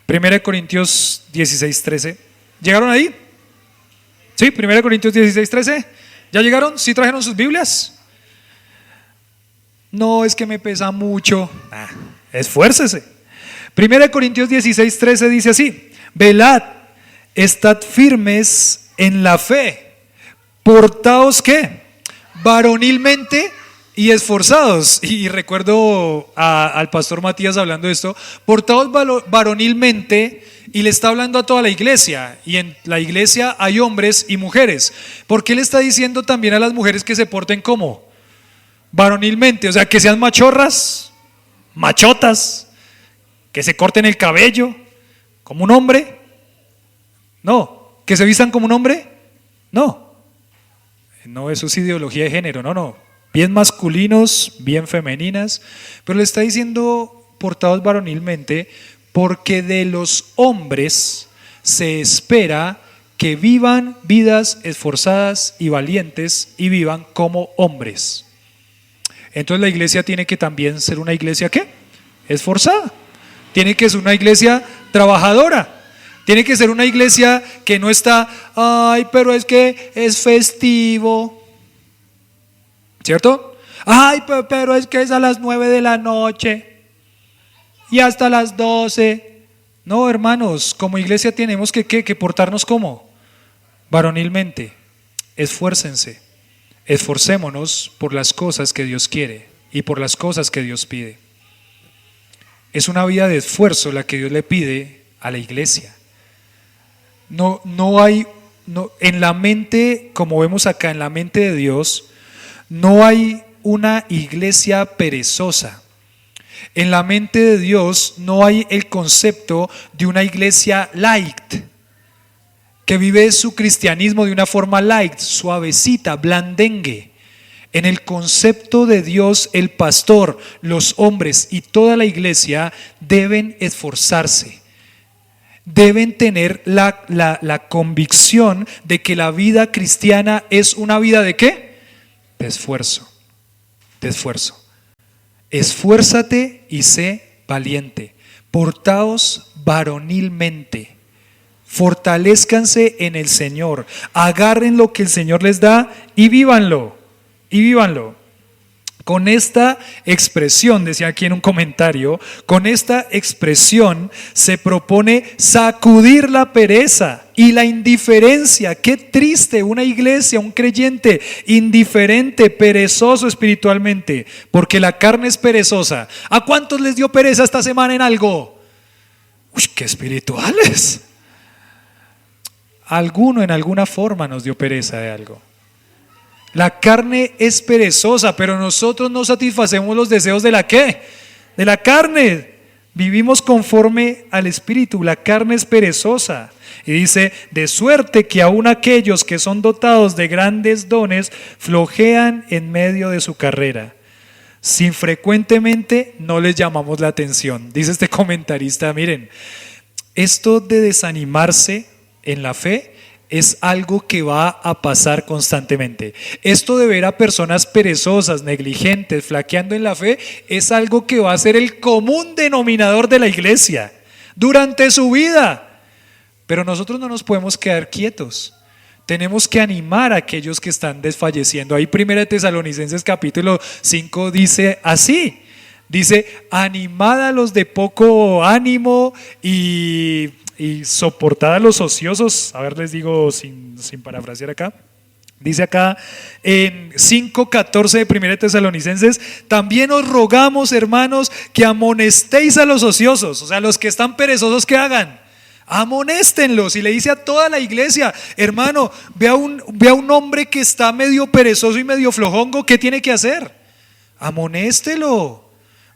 1 Corintios 16:13. ¿Llegaron ahí? ¿Sí? 1 Corintios 16:13. ¿Ya llegaron? ¿Sí trajeron sus Biblias? No, es que me pesa mucho. Esfuércese. 1 Corintios 16:13 dice así: velad, estad firmes en la fe, portaos ¿qué? Varonilmente y esforzados. Y recuerdo al pastor Matías hablando de esto, portaos varonilmente, y le está hablando a toda la iglesia, y en la iglesia hay hombres y mujeres. ¿Por qué le está diciendo también a las mujeres que se porten como? Varonilmente, o sea, que sean machorras, machotas, que se corten el cabello como un hombre. No, que se vistan como un hombre. No, eso es ideología de género, no. Bien masculinos, bien femeninas, pero le está diciendo portados varonilmente, porque de los hombres se espera que vivan vidas esforzadas y valientes y vivan como hombres. Entonces la iglesia tiene que también ser una iglesia ¿qué? Esforzada. Tiene que ser una iglesia trabajadora. Tiene que ser una iglesia que no está, ay, pero es que es festivo. ¿Cierto? Ay, pero es que es a las 9 de la noche y hasta las 12. No, hermanos, como iglesia tenemos que portarnos como varonilmente. Esfuércense, esforcémonos por las cosas que Dios quiere y por las cosas que Dios pide. Es una vida de esfuerzo la que Dios le pide a la iglesia. No hay, en la mente, como vemos acá, en la mente de Dios, no hay una iglesia perezosa. En la mente de Dios no hay el concepto de una iglesia light, que vive su cristianismo de una forma light, suavecita, blandengue. En el concepto de Dios, el pastor, los hombres y toda la iglesia deben esforzarse. Deben tener la convicción de que la vida cristiana es una vida ¿de qué? De esfuerzo. De esfuerzo. Esfuérzate y sé valiente. Portaos varonilmente. Fortalezcanse en el Señor. Agarren lo que el Señor les da y vívanlo. Y vívanlo. Con esta expresión, decía aquí en un comentario, con esta expresión se propone sacudir la pereza y la indiferencia. Qué triste una iglesia, un creyente indiferente, perezoso espiritualmente, porque la carne es perezosa. ¿A cuántos les dio pereza esta semana en algo? Uy, qué espirituales. Alguno en alguna forma nos dio pereza de algo. La carne es perezosa, pero nosotros no satisfacemos los deseos de la ¿qué? De la carne. Vivimos conforme al Espíritu. La carne es perezosa. Y dice, de suerte que aun aquellos que son dotados de grandes dones flojean en medio de su carrera. Sin frecuentemente no les llamamos la atención. Dice este comentarista, miren, esto de desanimarse en la fe es algo que va a pasar constantemente. Esto de ver a personas perezosas, negligentes, flaqueando en la fe, es algo que va a ser el común denominador de la iglesia durante su vida. Pero nosotros no nos podemos quedar quietos. Tenemos que animar a aquellos que están desfalleciendo. Ahí 1 Tesalonicenses capítulo 5 dice así. Dice, animad a los de poco ánimo y soportad a los ociosos. A ver, les digo sin parafrasear acá. Dice acá en 5:14 de 1 Tesalonicenses, también os rogamos, hermanos, que amonestéis a los ociosos, o sea, los que están perezosos, ¿qué hagan? Amonéstenlos. Y le dice a toda la iglesia, hermano, ve a un hombre que está medio perezoso y medio flojongo, ¿qué tiene que hacer? Amonéstelo.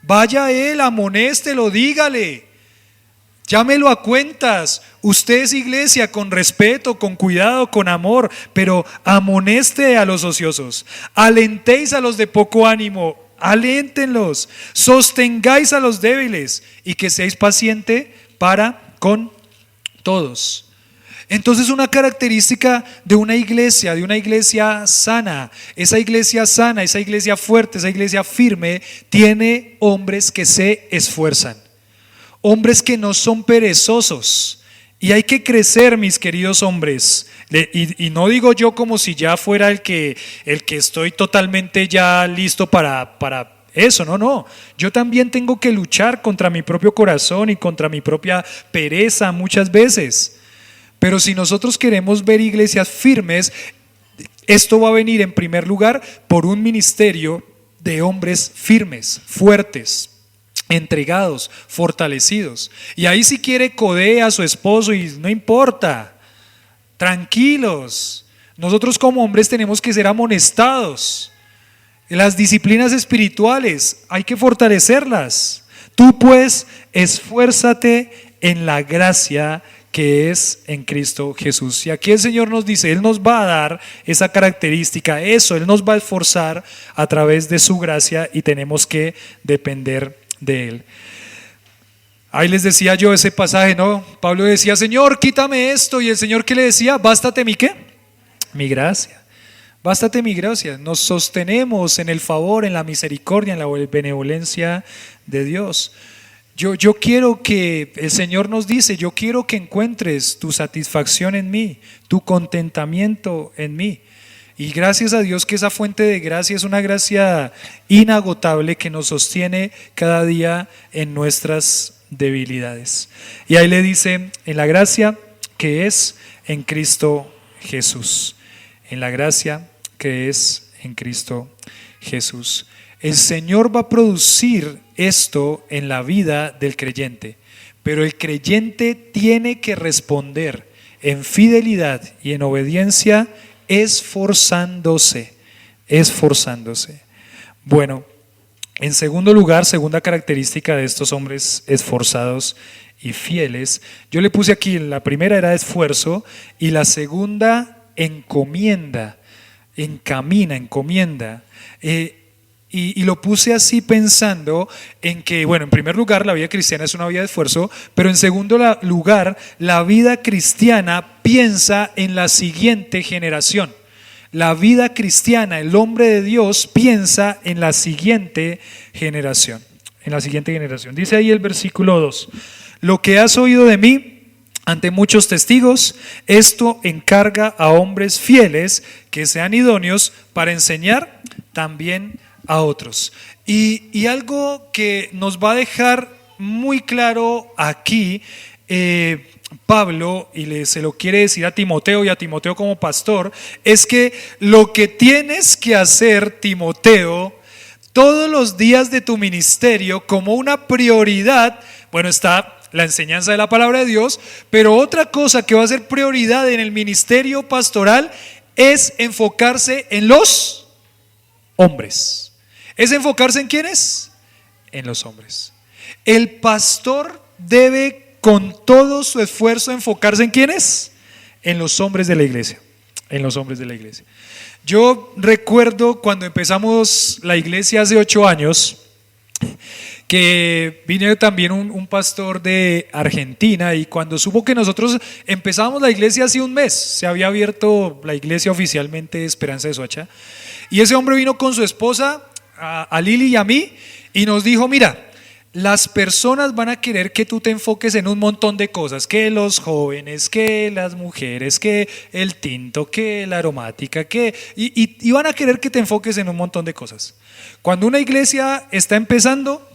Vaya a él, amonéstelo, dígale, llámelo a cuentas. Usted es iglesia, con respeto, con cuidado, con amor, pero amoneste a los ociosos. Alentéis a los de poco ánimo, aléntenlos. Sostengáis a los débiles y que seáis paciente para con todos. Entonces, una característica de una iglesia sana, esa iglesia fuerte, esa iglesia firme, tiene hombres que se esfuerzan, hombres que no son perezosos. Y hay que crecer, mis queridos hombres. Y no digo yo como si ya fuera el que estoy totalmente ya listo para eso, no. Yo también tengo que luchar contra mi propio corazón y contra mi propia pereza muchas veces. Pero si nosotros queremos ver iglesias firmes, esto va a venir en primer lugar por un ministerio de hombres firmes, fuertes, entregados, fortalecidos. Y ahí si quiere codea a su esposo y no importa, tranquilos. Nosotros como hombres tenemos que ser amonestados. Las disciplinas espirituales hay que fortalecerlas. Tú pues esfuérzate en la gracia que es en Cristo Jesús. Y aquí el Señor nos dice, Él nos va a dar esa característica, Él nos va a esforzar a través de su gracia y tenemos que depender de Él. Ahí les decía yo ese pasaje, ¿no? Pablo decía, Señor, quítame esto, y el Señor, ¿qué le decía? Bástate mi ¿qué? Mi gracia. Bástate mi gracia. Nos sostenemos en el favor, en la misericordia, en la benevolencia de Dios. Yo quiero que, el Señor nos dice, yo quiero que encuentres tu satisfacción en mí, tu contentamiento en mí. Y gracias a Dios que esa fuente de gracia es una gracia inagotable que nos sostiene cada día en nuestras debilidades. Y ahí le dice, en la gracia que es en Cristo Jesús. En la gracia que es en Cristo Jesús. El Señor va a producir esto en la vida del creyente, pero el creyente tiene que responder en fidelidad y en obediencia, esforzándose. Bueno, en segundo lugar, segunda característica de estos hombres esforzados y fieles, yo le puse aquí, la primera era esfuerzo y la segunda encomienda, encomienda. Y lo puse así pensando en que, bueno, en primer lugar la vida cristiana es una vida de esfuerzo, pero en segundo lugar la vida cristiana piensa en la siguiente generación. La vida cristiana, el hombre de Dios piensa en la siguiente generación. Dice ahí el versículo 2, lo que has oído de mí ante muchos testigos, esto encarga a hombres fieles que sean idóneos para enseñar también a otros. Y algo que nos va a dejar muy claro aquí Pablo, y se lo quiere decir a Timoteo y a Timoteo como pastor, es que lo que tienes que hacer, Timoteo, todos los días de tu ministerio como una prioridad, bueno, está la enseñanza de la palabra de Dios, pero otra cosa que va a ser prioridad en el ministerio pastoral es enfocarse en los hombres. ¿Es enfocarse en quiénes? En los hombres. El pastor debe con todo su esfuerzo enfocarse en quiénes? En los hombres de la iglesia. En los hombres de la iglesia. Yo recuerdo cuando empezamos la iglesia hace 8 años, que vino también un pastor de Argentina, y cuando supo que nosotros empezamos la iglesia hace un mes, se había abierto la iglesia oficialmente Esperanza de Soacha, y ese hombre vino con su esposa, a Lili y a mí, y nos dijo, mira, las personas van a querer que tú te enfoques en un montón de cosas, que los jóvenes, que las mujeres, que el tinto, que la aromática, y van a querer que te enfoques en un montón de cosas. Cuando una iglesia está empezando,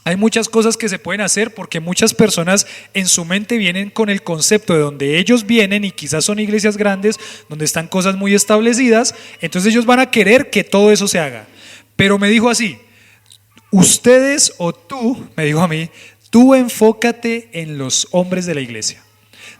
hay muchas cosas que se pueden hacer porque muchas personas en su mente vienen con el concepto de donde ellos vienen, y quizás son iglesias grandes donde están cosas muy establecidas, entonces ellos van a querer que todo eso se haga. Pero me dijo así, ustedes o tú, me dijo a mí, tú enfócate en los hombres de la iglesia.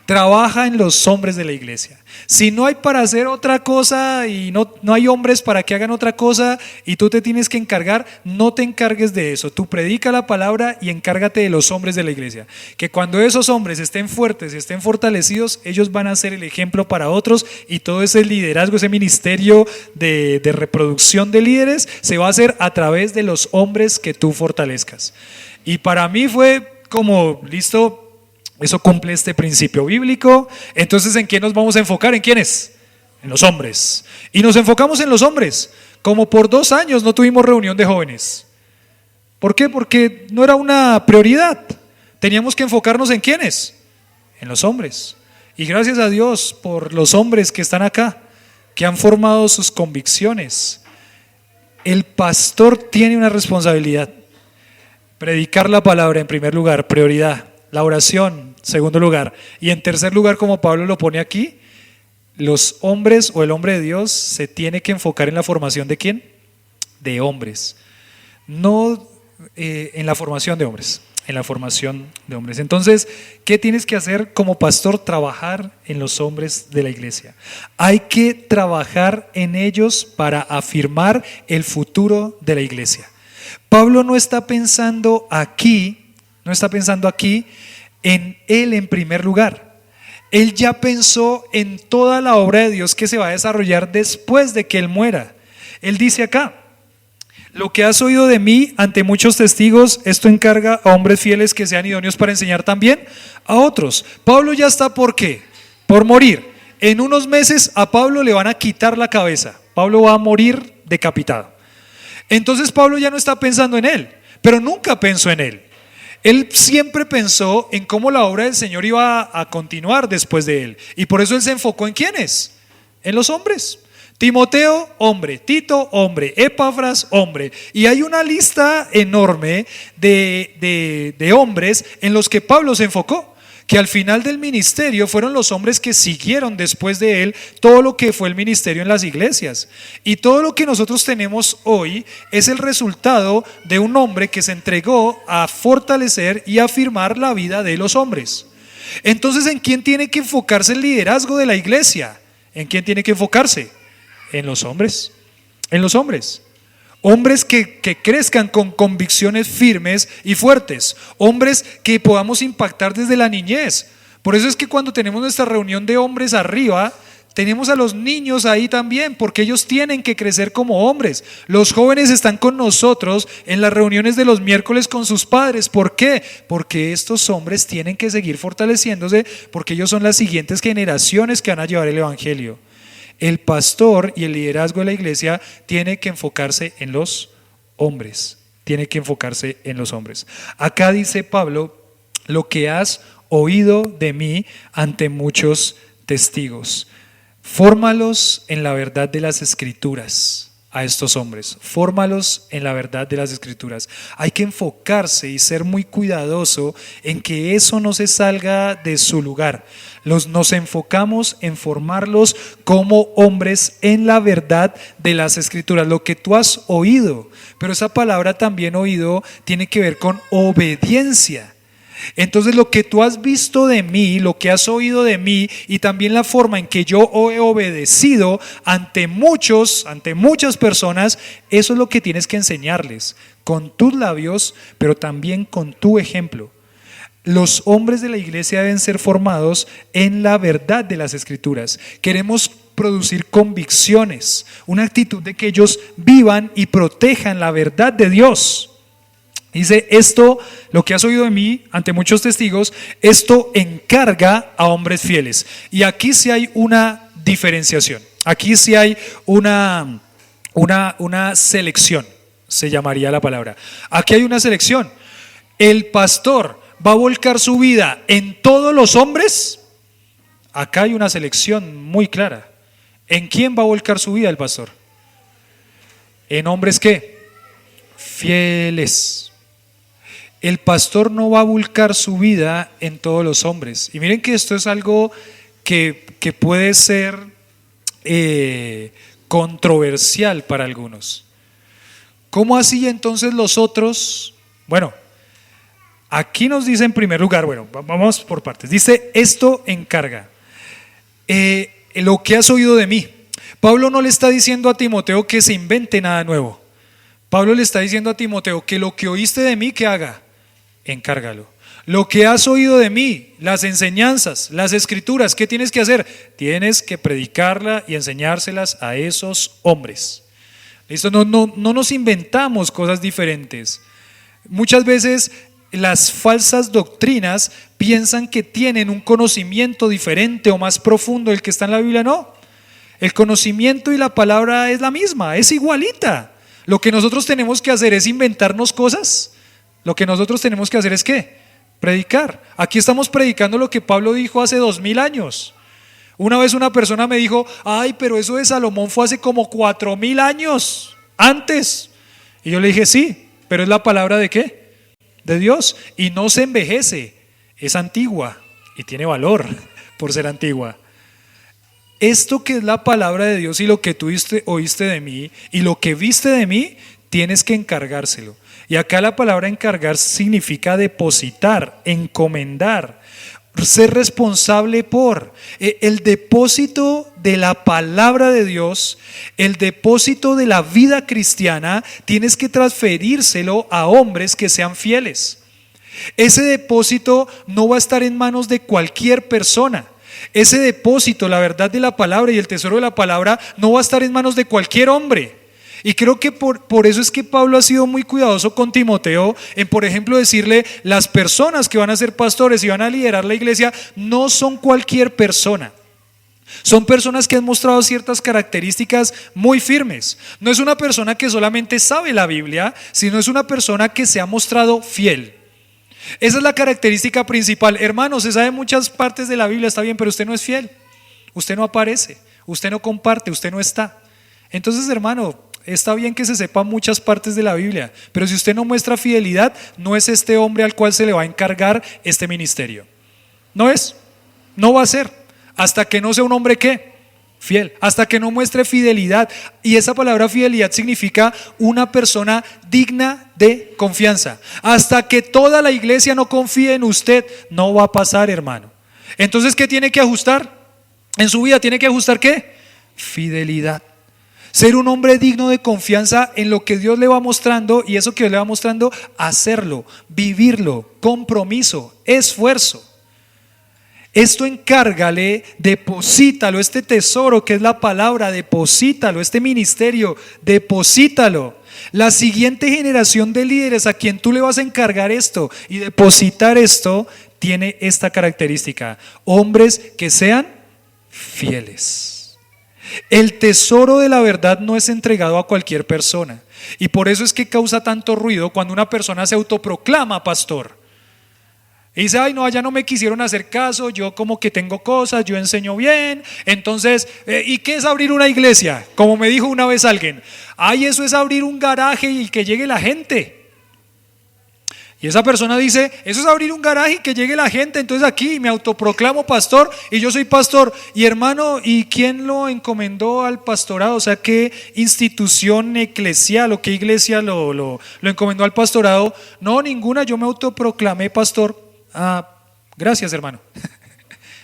Trabaja en los hombres de la iglesia. Si no hay para hacer otra cosa y no hay hombres para que hagan otra cosa y tú te tienes que encargar, no te encargues de eso. Tú predica la palabra y encárgate de los hombres de la iglesia. Que cuando esos hombres estén fuertes y estén fortalecidos, ellos van a ser el ejemplo para otros, y todo ese liderazgo, ese ministerio de reproducción de líderes se va a hacer a través de los hombres que tú fortalezcas. Y para mí fue como, listo, eso cumple este principio bíblico. Entonces, ¿en quién nos vamos a enfocar? ¿En quiénes? En los hombres. Y nos enfocamos en los hombres. Como por 2 años no tuvimos reunión de jóvenes. ¿Por qué? Porque no era una prioridad. Teníamos que enfocarnos en quiénes, en los hombres. Y gracias a Dios por los hombres que están acá, que han formado sus convicciones. El pastor tiene una responsabilidad: predicar la palabra en primer lugar, prioridad. La oración, segundo lugar. Y en tercer lugar, como Pablo lo pone aquí, los hombres o el hombre de Dios se tiene que enfocar en la formación de ¿quién? De hombres. No en la formación de hombres, en la formación de hombres. Entonces, ¿qué tienes que hacer como pastor? Trabajar en los hombres de la iglesia. Hay que trabajar en ellos para afirmar el futuro de la iglesia. Pablo no está pensando aquí en él en primer lugar. Él ya pensó en toda la obra de Dios que se va a desarrollar después de que él muera. Él dice acá, lo que has oído de mí ante muchos testigos, esto encarga a hombres fieles que sean idóneos para enseñar también a otros. Pablo ya está, ¿por qué? Por morir. En unos meses a Pablo le van a quitar la cabeza. Pablo va a morir decapitado. Entonces Pablo ya no está pensando en él, pero nunca pensó en él. Él siempre pensó en cómo la obra del Señor iba a continuar después de él. Y por eso él se enfocó en ¿quiénes? En los hombres. Timoteo, hombre. Tito, hombre. Epafras, hombre. Y hay una lista enorme de hombres en los que Pablo se enfocó, que al final del ministerio fueron los hombres que siguieron después de él todo lo que fue el ministerio en las iglesias. Y todo lo que nosotros tenemos hoy es el resultado de un hombre que se entregó a fortalecer y afirmar la vida de los hombres. Entonces, ¿en quién tiene que enfocarse el liderazgo de la iglesia? ¿En quién tiene que enfocarse? En los hombres. En los hombres. Hombres que crezcan con convicciones firmes y fuertes. Hombres que podamos impactar desde la niñez. Por eso es que cuando tenemos nuestra reunión de hombres arriba, tenemos a los niños ahí también, porque ellos tienen que crecer como hombres. Los jóvenes están con nosotros en las reuniones de los miércoles con sus padres. ¿Por qué? Porque estos hombres tienen que seguir fortaleciéndose, porque ellos son las siguientes generaciones que van a llevar el evangelio. El pastor y el liderazgo de la iglesia tiene que enfocarse en los hombres. Tiene que enfocarse en los hombres. Acá dice Pablo: lo que has oído de mí ante muchos testigos. Fórmalos en la verdad de las escrituras. A estos hombres, fórmalos en la verdad de las escrituras. Hay que enfocarse y ser muy cuidadoso en que eso no se salga de su lugar. Nos enfocamos en formarlos como hombres en la verdad de las escrituras, lo que tú has oído. Pero esa palabra también oído tiene que ver con obediencia. Entonces, lo que tú has visto de mí, lo que has oído de mí, y también la forma en que yo he obedecido ante muchas personas, eso es lo que tienes que enseñarles con tus labios, pero también con tu ejemplo. Los hombres de la iglesia deben ser formados en la verdad de las escrituras. Queremos producir convicciones, una actitud de que ellos vivan y protejan la verdad de Dios. Dice: esto, lo que has oído de mí ante muchos testigos, esto encarga a hombres fieles. Y aquí sí hay una diferenciación. Aquí sí hay una selección, se llamaría la palabra. Aquí hay una selección. El pastor va a volcar su vida en todos los hombres. Acá hay una selección muy clara. ¿En quién va a volcar su vida el pastor? En hombres ¿qué? Fieles. El pastor no va a volcar su vida en todos los hombres. Y miren que esto es algo que puede ser controversial para algunos. ¿Cómo así entonces los otros? Bueno, aquí nos dice en primer lugar, bueno, vamos por partes. Dice: esto encarga. Lo que has oído de mí. Pablo no le está diciendo a Timoteo que se invente nada nuevo. Pablo le está diciendo a Timoteo que lo que oíste de mí, que haga. Encárgalo. Lo que has oído de mí, las enseñanzas, las escrituras, ¿qué tienes que hacer? Tienes que predicarla y enseñárselas a esos hombres. ¿Listo? No nos inventamos cosas diferentes. Muchas veces las falsas doctrinas piensan que tienen un conocimiento diferente o más profundo del que está en la Biblia. No, el conocimiento y la palabra es la misma, es igualita. Lo que nosotros tenemos que hacer es inventarnos cosas. Lo que nosotros tenemos que hacer es ¿qué? Predicar. Aquí estamos predicando lo que Pablo dijo hace 2000 años. Una vez una persona me dijo: ay, pero eso de Salomón fue hace como 4000 años antes. Y yo le dije: sí, pero es la palabra ¿de qué? De Dios. Y no se envejece, es antigua y tiene valor por ser antigua. Esto que es la palabra de Dios y lo que tú oíste de mí y lo que viste de mí, tienes que encargárselo. Y acá la palabra encargar significa depositar, encomendar, ser responsable por. El depósito de la palabra de Dios, el depósito de la vida cristiana, tienes que transferírselo a hombres que sean fieles. Ese depósito no va a estar en manos de cualquier persona. Ese depósito, la verdad de la palabra y el tesoro de la palabra, no va a estar en manos de cualquier hombre. Y creo que por eso es que Pablo ha sido muy cuidadoso con Timoteo en, por ejemplo, decirle: las personas que van a ser pastores y van a liderar la iglesia no son cualquier persona. Son personas que han mostrado ciertas características muy firmes. No es una persona que solamente sabe la Biblia, sino es una persona que se ha mostrado fiel. Esa es la característica principal. Hermano, se sabe muchas partes de la Biblia, está bien, pero usted no es fiel. Usted no aparece, usted no comparte, usted no está. Entonces, hermano, está bien que se sepan muchas partes de la Biblia, pero si usted no muestra fidelidad, no es este hombre al cual se le va a encargar este ministerio. No es, no va a ser, hasta que no sea un hombre ¿qué? Fiel, hasta que no muestre fidelidad. Y esa palabra fidelidad significa una persona digna de confianza. Hasta que toda la iglesia no confíe en usted, no va a pasar, hermano. Entonces, ¿qué tiene que ajustar? En su vida tiene que ajustar ¿qué? Fidelidad. Ser un hombre digno de confianza en lo que Dios le va mostrando, y eso que Dios le va mostrando, hacerlo, vivirlo, compromiso, esfuerzo. Esto encárgale, deposítalo, este tesoro que es la palabra, deposítalo, este ministerio, deposítalo. La siguiente generación de líderes a quien tú le vas a encargar esto y depositar esto, tiene esta característica: hombres que sean fieles. El tesoro de la verdad no es entregado a cualquier persona, y por eso es que causa tanto ruido cuando una persona se autoproclama pastor y dice: ay no, allá no me quisieron hacer caso, yo como que tengo cosas, yo enseño bien, entonces ¿y qué es abrir una iglesia? Como me dijo una vez alguien: ay, eso es abrir un garaje y que llegue la gente. Y esa persona dice: eso es abrir un garaje y que llegue la gente. Entonces aquí me autoproclamo pastor y yo soy pastor. Y hermano, ¿y quién lo encomendó al pastorado? O sea, ¿qué institución eclesial o qué iglesia lo encomendó al pastorado? No, ninguna, yo me autoproclamé pastor. Ah, gracias, hermano.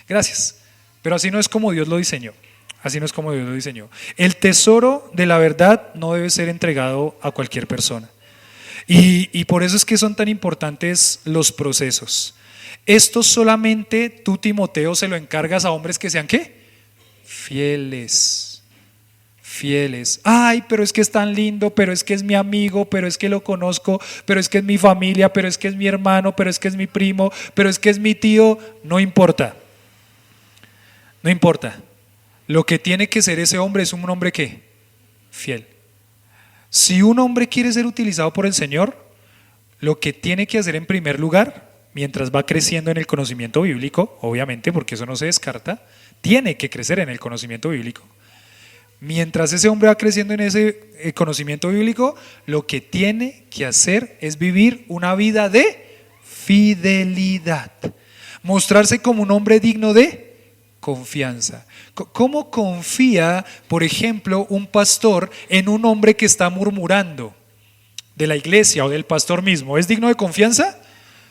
Gracias. Pero así no es como Dios lo diseñó. Así no es como Dios lo diseñó. El tesoro de la verdad no debe ser entregado a cualquier persona. Y por eso es que son tan importantes los procesos. Esto solamente tú, Timoteo, se lo encargas a hombres que sean ¿qué? Fieles. Fieles. Ay, pero es que es tan lindo, pero es que es mi amigo, pero es que lo conozco, pero es que es mi familia, pero es que es mi hermano, pero es que es mi primo, pero es que es mi tío. No importa. No importa. Lo que tiene que ser ese hombre es un hombre ¿qué? Fiel. Si un hombre quiere ser utilizado por el Señor, lo que tiene que hacer en primer lugar, mientras va creciendo en el conocimiento bíblico, obviamente, porque eso no se descarta, tiene que crecer en el conocimiento bíblico. Mientras ese hombre va creciendo en ese conocimiento bíblico, lo que tiene que hacer es vivir una vida de fidelidad, mostrarse como un hombre digno de confianza. ¿Cómo confía, por ejemplo, un pastor en un hombre que está murmurando de la iglesia o del pastor mismo? ¿Es digno de confianza?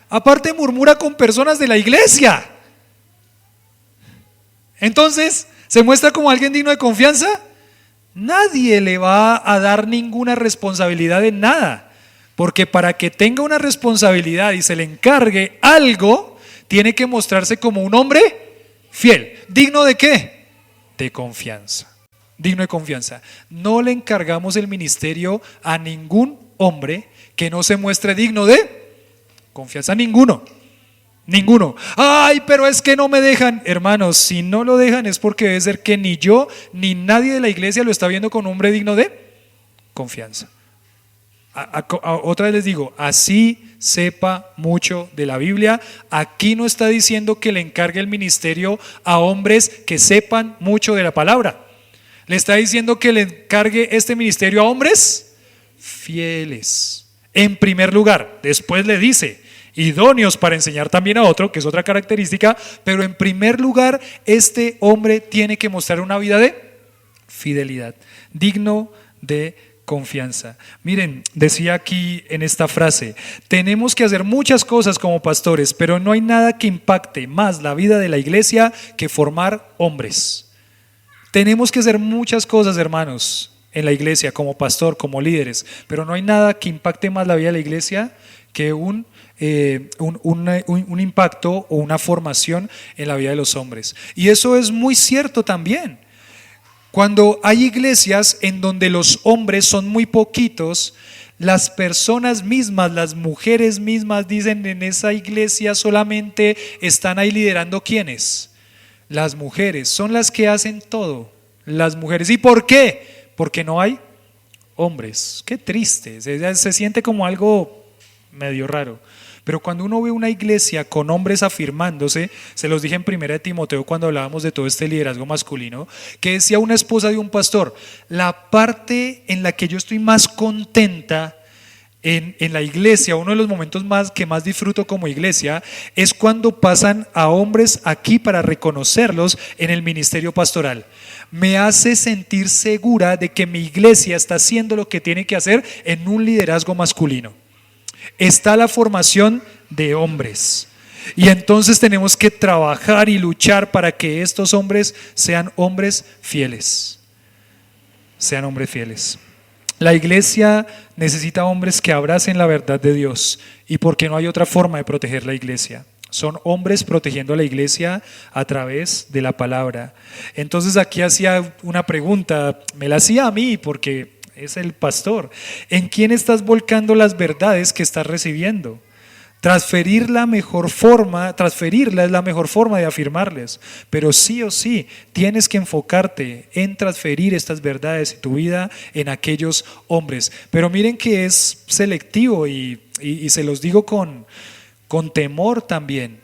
Aparte, murmura con personas de la iglesia. Entonces, ¿se muestra como alguien digno de confianza? Nadie le va a dar ninguna responsabilidad en nada, porque para que tenga una responsabilidad y se le encargue algo, tiene que mostrarse como un hombre fiel. ¿Digno de qué? De confianza. Digno de confianza. No le encargamos el ministerio a ningún hombre que no se muestre digno de confianza. Ninguno. Ninguno. Ay, pero es que no me dejan. Hermanos, si no lo dejan es porque debe ser que ni yo ni nadie de la iglesia lo está viendo con un hombre digno de confianza. Otra vez les digo, así sepa mucho de la Biblia. Aquí no está diciendo que le encargue el ministerio a hombres que sepan mucho de la palabra. Le está diciendo que le encargue este ministerio a hombres fieles, en primer lugar. Después le dice, idóneos para enseñar también a otro, que es otra característica. Pero en primer lugar, este hombre tiene que mostrar una vida de fidelidad, digno de confianza. Miren, decía aquí en esta frase: tenemos que hacer muchas cosas como pastores, pero no hay nada que impacte más la vida de la iglesia que formar hombres. Tenemos que hacer muchas cosas, hermanos, en la iglesia como pastor, como líderes, pero no hay nada que impacte más la vida de la iglesia que un impacto o una formación en la vida de los hombres. Y eso es muy cierto también. Cuando hay iglesias en donde los hombres son muy poquitos, las personas mismas, las mujeres mismas dicen: en esa iglesia solamente están ahí liderando ¿quiénes? Las mujeres, son las que hacen todo, las mujeres. ¿Y por qué? Porque no hay hombres. Qué triste, se siente como algo medio raro. Pero cuando uno ve una iglesia con hombres afirmándose, se los dije en primera de Timoteo cuando hablábamos de todo este liderazgo masculino, que decía una esposa de un pastor: la parte en la que yo estoy más contenta en la iglesia, uno de los momentos que más disfruto como iglesia, es cuando pasan a hombres aquí para reconocerlos en el ministerio pastoral. Me hace sentir segura de que mi iglesia está haciendo lo que tiene que hacer en un liderazgo masculino. Está la formación de hombres. Y entonces tenemos que trabajar y luchar para que estos hombres sean hombres fieles. Sean hombres fieles. La iglesia necesita hombres que abracen la verdad de Dios, y porque no hay otra forma de proteger la iglesia. Son hombres protegiendo a la iglesia a través de la palabra. Entonces aquí hacía una pregunta, me la hacía a mí porque es el pastor: ¿en quién estás volcando las verdades que estás recibiendo? Transferirla es la mejor forma de afirmarles, pero sí o sí tienes que enfocarte en transferir estas verdades de tu vida en aquellos hombres. Pero miren que es selectivo y se los digo con temor también.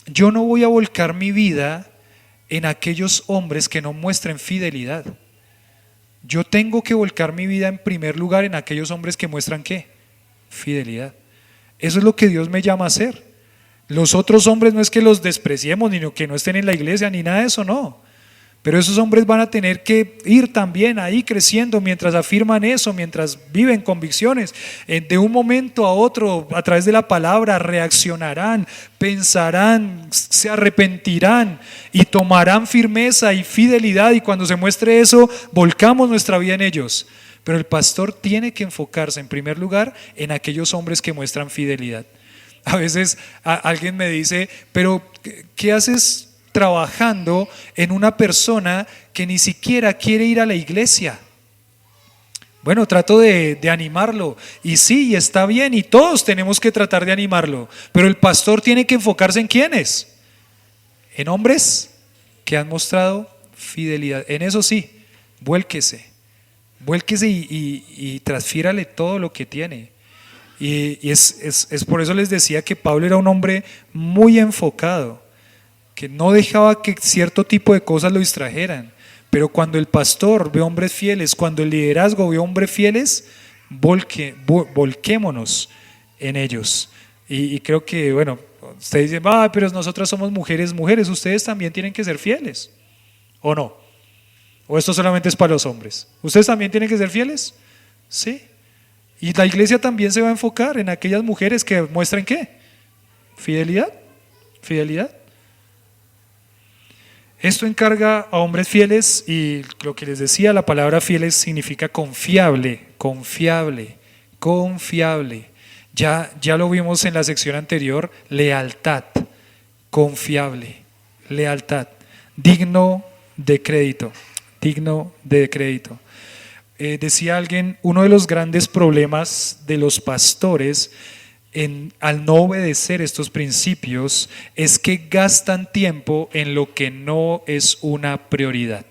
Yo no voy a volcar mi vida en aquellos hombres que no muestren fidelidad. Yo tengo que volcar mi vida en primer lugar en aquellos hombres que muestran ¿qué? Fidelidad. Eso es lo que Dios me llama a hacer. Los otros hombres no es que los despreciemos, ni que no estén en la iglesia, ni nada de eso, no. Pero esos hombres van a tener que ir también ahí creciendo mientras afirman eso, mientras viven convicciones. De un momento a otro, a través de la palabra, reaccionarán, pensarán, se arrepentirán y tomarán firmeza y fidelidad. Y cuando se muestre eso, volcamos nuestra vida en ellos. Pero el pastor tiene que enfocarse en primer lugar en aquellos hombres que muestran fidelidad. A veces alguien me dice: pero ¿qué haces trabajando en una persona que ni siquiera quiere ir a la iglesia? Bueno, trato de animarlo, y sí, está bien, y todos tenemos que tratar de animarlo, pero el pastor tiene que enfocarse ¿en quiénes? En hombres que han mostrado fidelidad. En eso sí, vuélquese y transfírale todo lo que tiene. Y es por eso les decía que Pablo era un hombre muy enfocado, que no dejaba que cierto tipo de cosas lo distrajeran. Pero cuando el pastor ve hombres fieles, cuando el liderazgo ve hombres fieles, volquémonos en ellos. Y creo que, bueno, ustedes dicen: pero nosotras somos mujeres, ustedes también tienen que ser fieles, ¿o no? ¿O esto solamente es para los hombres? ¿Ustedes también tienen que ser fieles? Sí. Y la iglesia también se va a enfocar en aquellas mujeres que muestren ¿qué? Fidelidad. Esto encarga a hombres fieles, y lo que les decía, la palabra fieles significa confiable. Ya lo vimos en la sección anterior: lealtad, confiable, lealtad, digno de crédito. Decía alguien: uno de los grandes problemas de los pastores al no obedecer estos principios es que gastan tiempo en lo que no es una prioridad.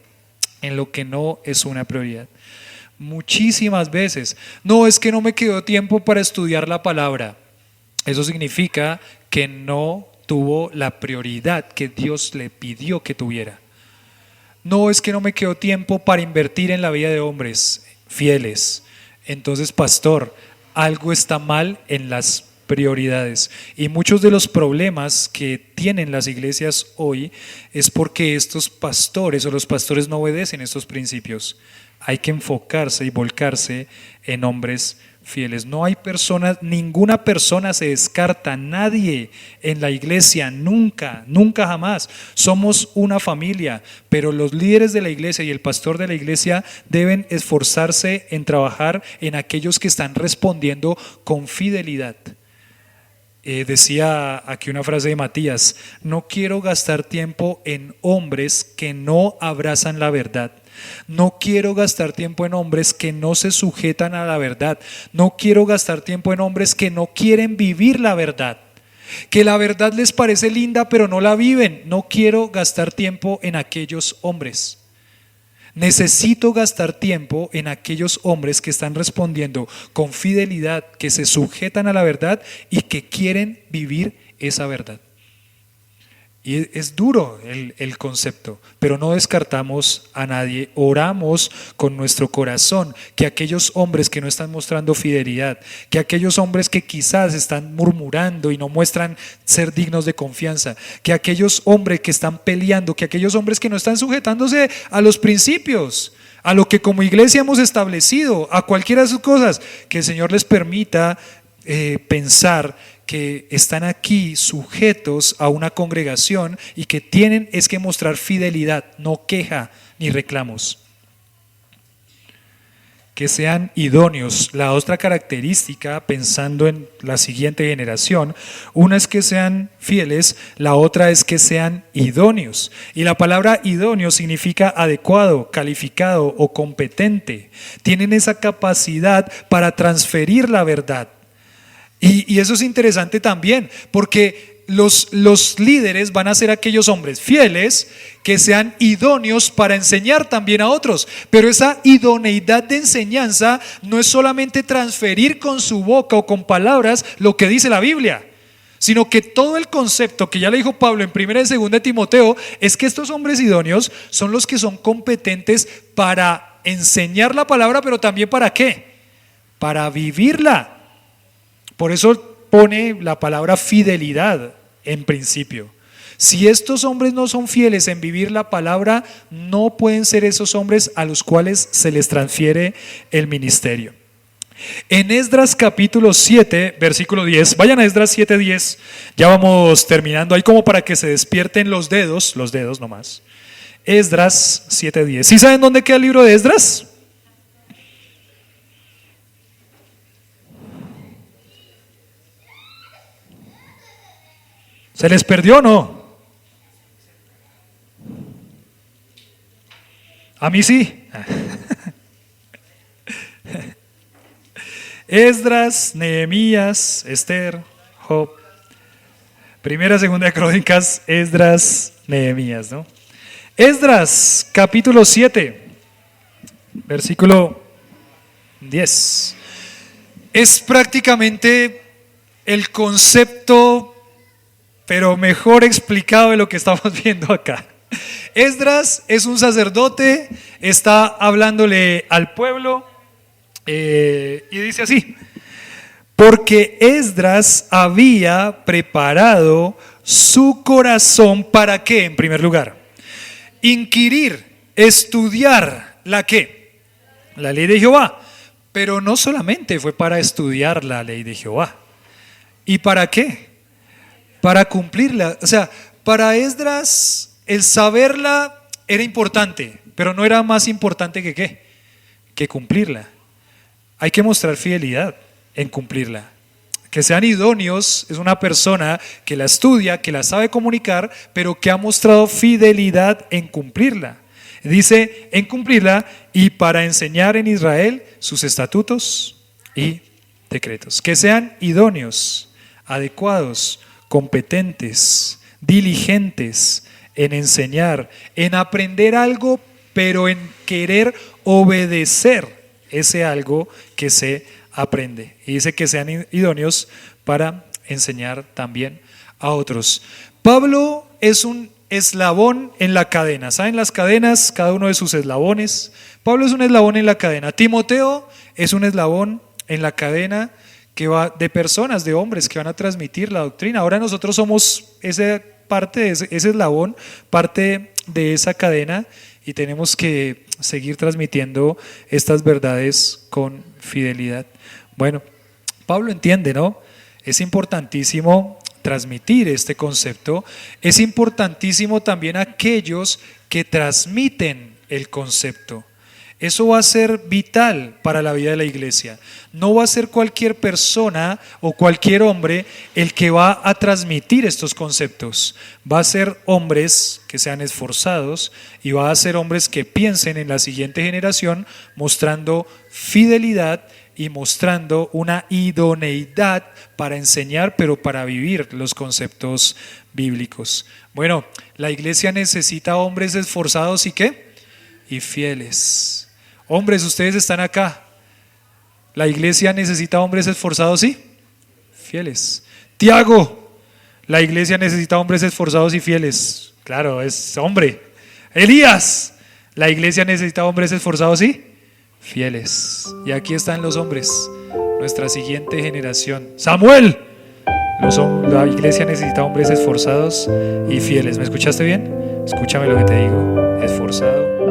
Muchísimas veces: no, es que no me quedó tiempo para estudiar la palabra. Eso significa que no tuvo la prioridad que Dios le pidió que tuviera. No, es que no me quedó tiempo para invertir en la vida de hombres fieles. Entonces, pastor, algo está mal en las prioridades. Y muchos de los problemas que tienen las iglesias hoy es porque estos pastores o los pastores no obedecen estos principios. Hay que enfocarse y volcarse en hombres fieles. No hay personas, ninguna persona se descarta, nadie en la iglesia, nunca jamás. Somos una familia, pero los líderes de la iglesia y el pastor de la iglesia deben esforzarse en trabajar en aquellos que están respondiendo con fidelidad. Decía aquí una frase de Matías: no quiero gastar tiempo en hombres que no abrazan la verdad. No quiero gastar tiempo en hombres que no se sujetan a la verdad. No quiero gastar tiempo en hombres que no quieren vivir la verdad, que la verdad les parece linda pero no la viven. No quiero gastar tiempo en aquellos hombres. Necesito gastar tiempo en aquellos hombres que están respondiendo con fidelidad, que se sujetan a la verdad y que quieren vivir esa verdad. Y es duro el concepto, pero no descartamos a nadie. Oramos con nuestro corazón que aquellos hombres que no están mostrando fidelidad, que aquellos hombres que quizás están murmurando y no muestran ser dignos de confianza, que aquellos hombres que están peleando, que aquellos hombres que no están sujetándose a los principios, a lo que como iglesia hemos establecido, a cualquiera de sus cosas, que el Señor les permita pensar que están aquí sujetos a una congregación y que tienen es que mostrar fidelidad, no queja ni reclamos. Que sean idóneos. La otra característica, pensando en la siguiente generación, una es que sean fieles, la otra es que sean idóneos. Y la palabra idóneo significa adecuado, calificado o competente. Tienen esa capacidad para transferir la verdad. Y eso es interesante también, porque los líderes van a ser aquellos hombres fieles que sean idóneos para enseñar también a otros. Pero esa idoneidad de enseñanza no es solamente transferir con su boca o con palabras lo que dice la Biblia, sino que todo el concepto que ya le dijo Pablo en 1 y 2 de Timoteo es que estos hombres idóneos son los que son competentes para enseñar la palabra, pero también ¿para qué? Para vivirla. Por eso pone la palabra fidelidad en principio. Si estos hombres no son fieles en vivir la palabra, no pueden ser esos hombres a los cuales se les transfiere el ministerio. En Esdras capítulo 7, versículo 10, vayan a Esdras 7:10, ya vamos terminando, ahí como para que se despierten los dedos nomás. Esdras 7:10. ¿Sí saben dónde queda el libro de Esdras? ¿Se les perdió o no? A mí sí. Esdras, Nehemías, Esther, Job. Primera, segunda de Crónicas, Esdras, Nehemías, ¿no? Esdras, capítulo 7, versículo 10. Es prácticamente el concepto, pero mejor explicado de lo que estamos viendo acá. Esdras es un sacerdote, está hablándole al pueblo y dice así: porque Esdras había preparado su corazón para ¿qué? En primer lugar, inquirir, estudiar la ¿qué? La ley de Jehová. Pero no solamente fue para estudiar la ley de Jehová. ¿Y para qué? Para cumplirla. O sea, para Esdras el saberla era importante, pero no era más importante que ¿qué? Que cumplirla. Hay que mostrar fidelidad en cumplirla. Que sean idóneos es una persona que la estudia, que la sabe comunicar, pero que ha mostrado fidelidad en cumplirla. Dice en cumplirla y para enseñar en Israel sus estatutos y decretos. Que sean idóneos, adecuados, competentes, diligentes en enseñar, en aprender algo, pero en querer obedecer ese algo que se aprende. Y dice que sean idóneos para enseñar también a otros. Pablo es un eslabón en la cadena. ¿Saben las cadenas? Cada uno de sus eslabones. Pablo es un eslabón en la cadena. Timoteo es un eslabón en la cadena que va de personas, de hombres que van a transmitir la doctrina. Ahora nosotros somos esa parte de ese eslabón, parte de esa cadena, y tenemos que seguir transmitiendo estas verdades con fidelidad. Bueno, Pablo entiende, ¿no? Es importantísimo transmitir este concepto. Es importantísimo también aquellos que transmiten el concepto. Eso va a ser vital para la vida de la iglesia. No va a ser cualquier persona o cualquier hombre el que va a transmitir estos conceptos. Va a ser hombres que sean esforzados y va a ser hombres que piensen en la siguiente generación, mostrando fidelidad y mostrando una idoneidad para enseñar, pero para vivir los conceptos bíblicos. Bueno, la iglesia necesita hombres esforzados y ¿qué? y fieles. Hombres, ustedes están acá. La iglesia necesita hombres esforzados y fieles. Tiago, la iglesia necesita hombres esforzados y fieles. Claro, es hombre. Elías, la iglesia necesita hombres esforzados y fieles. Y aquí están los hombres, nuestra siguiente generación. Samuel, la iglesia necesita hombres esforzados y fieles. ¿Me escuchaste bien? Escúchame lo que te digo. Esforzado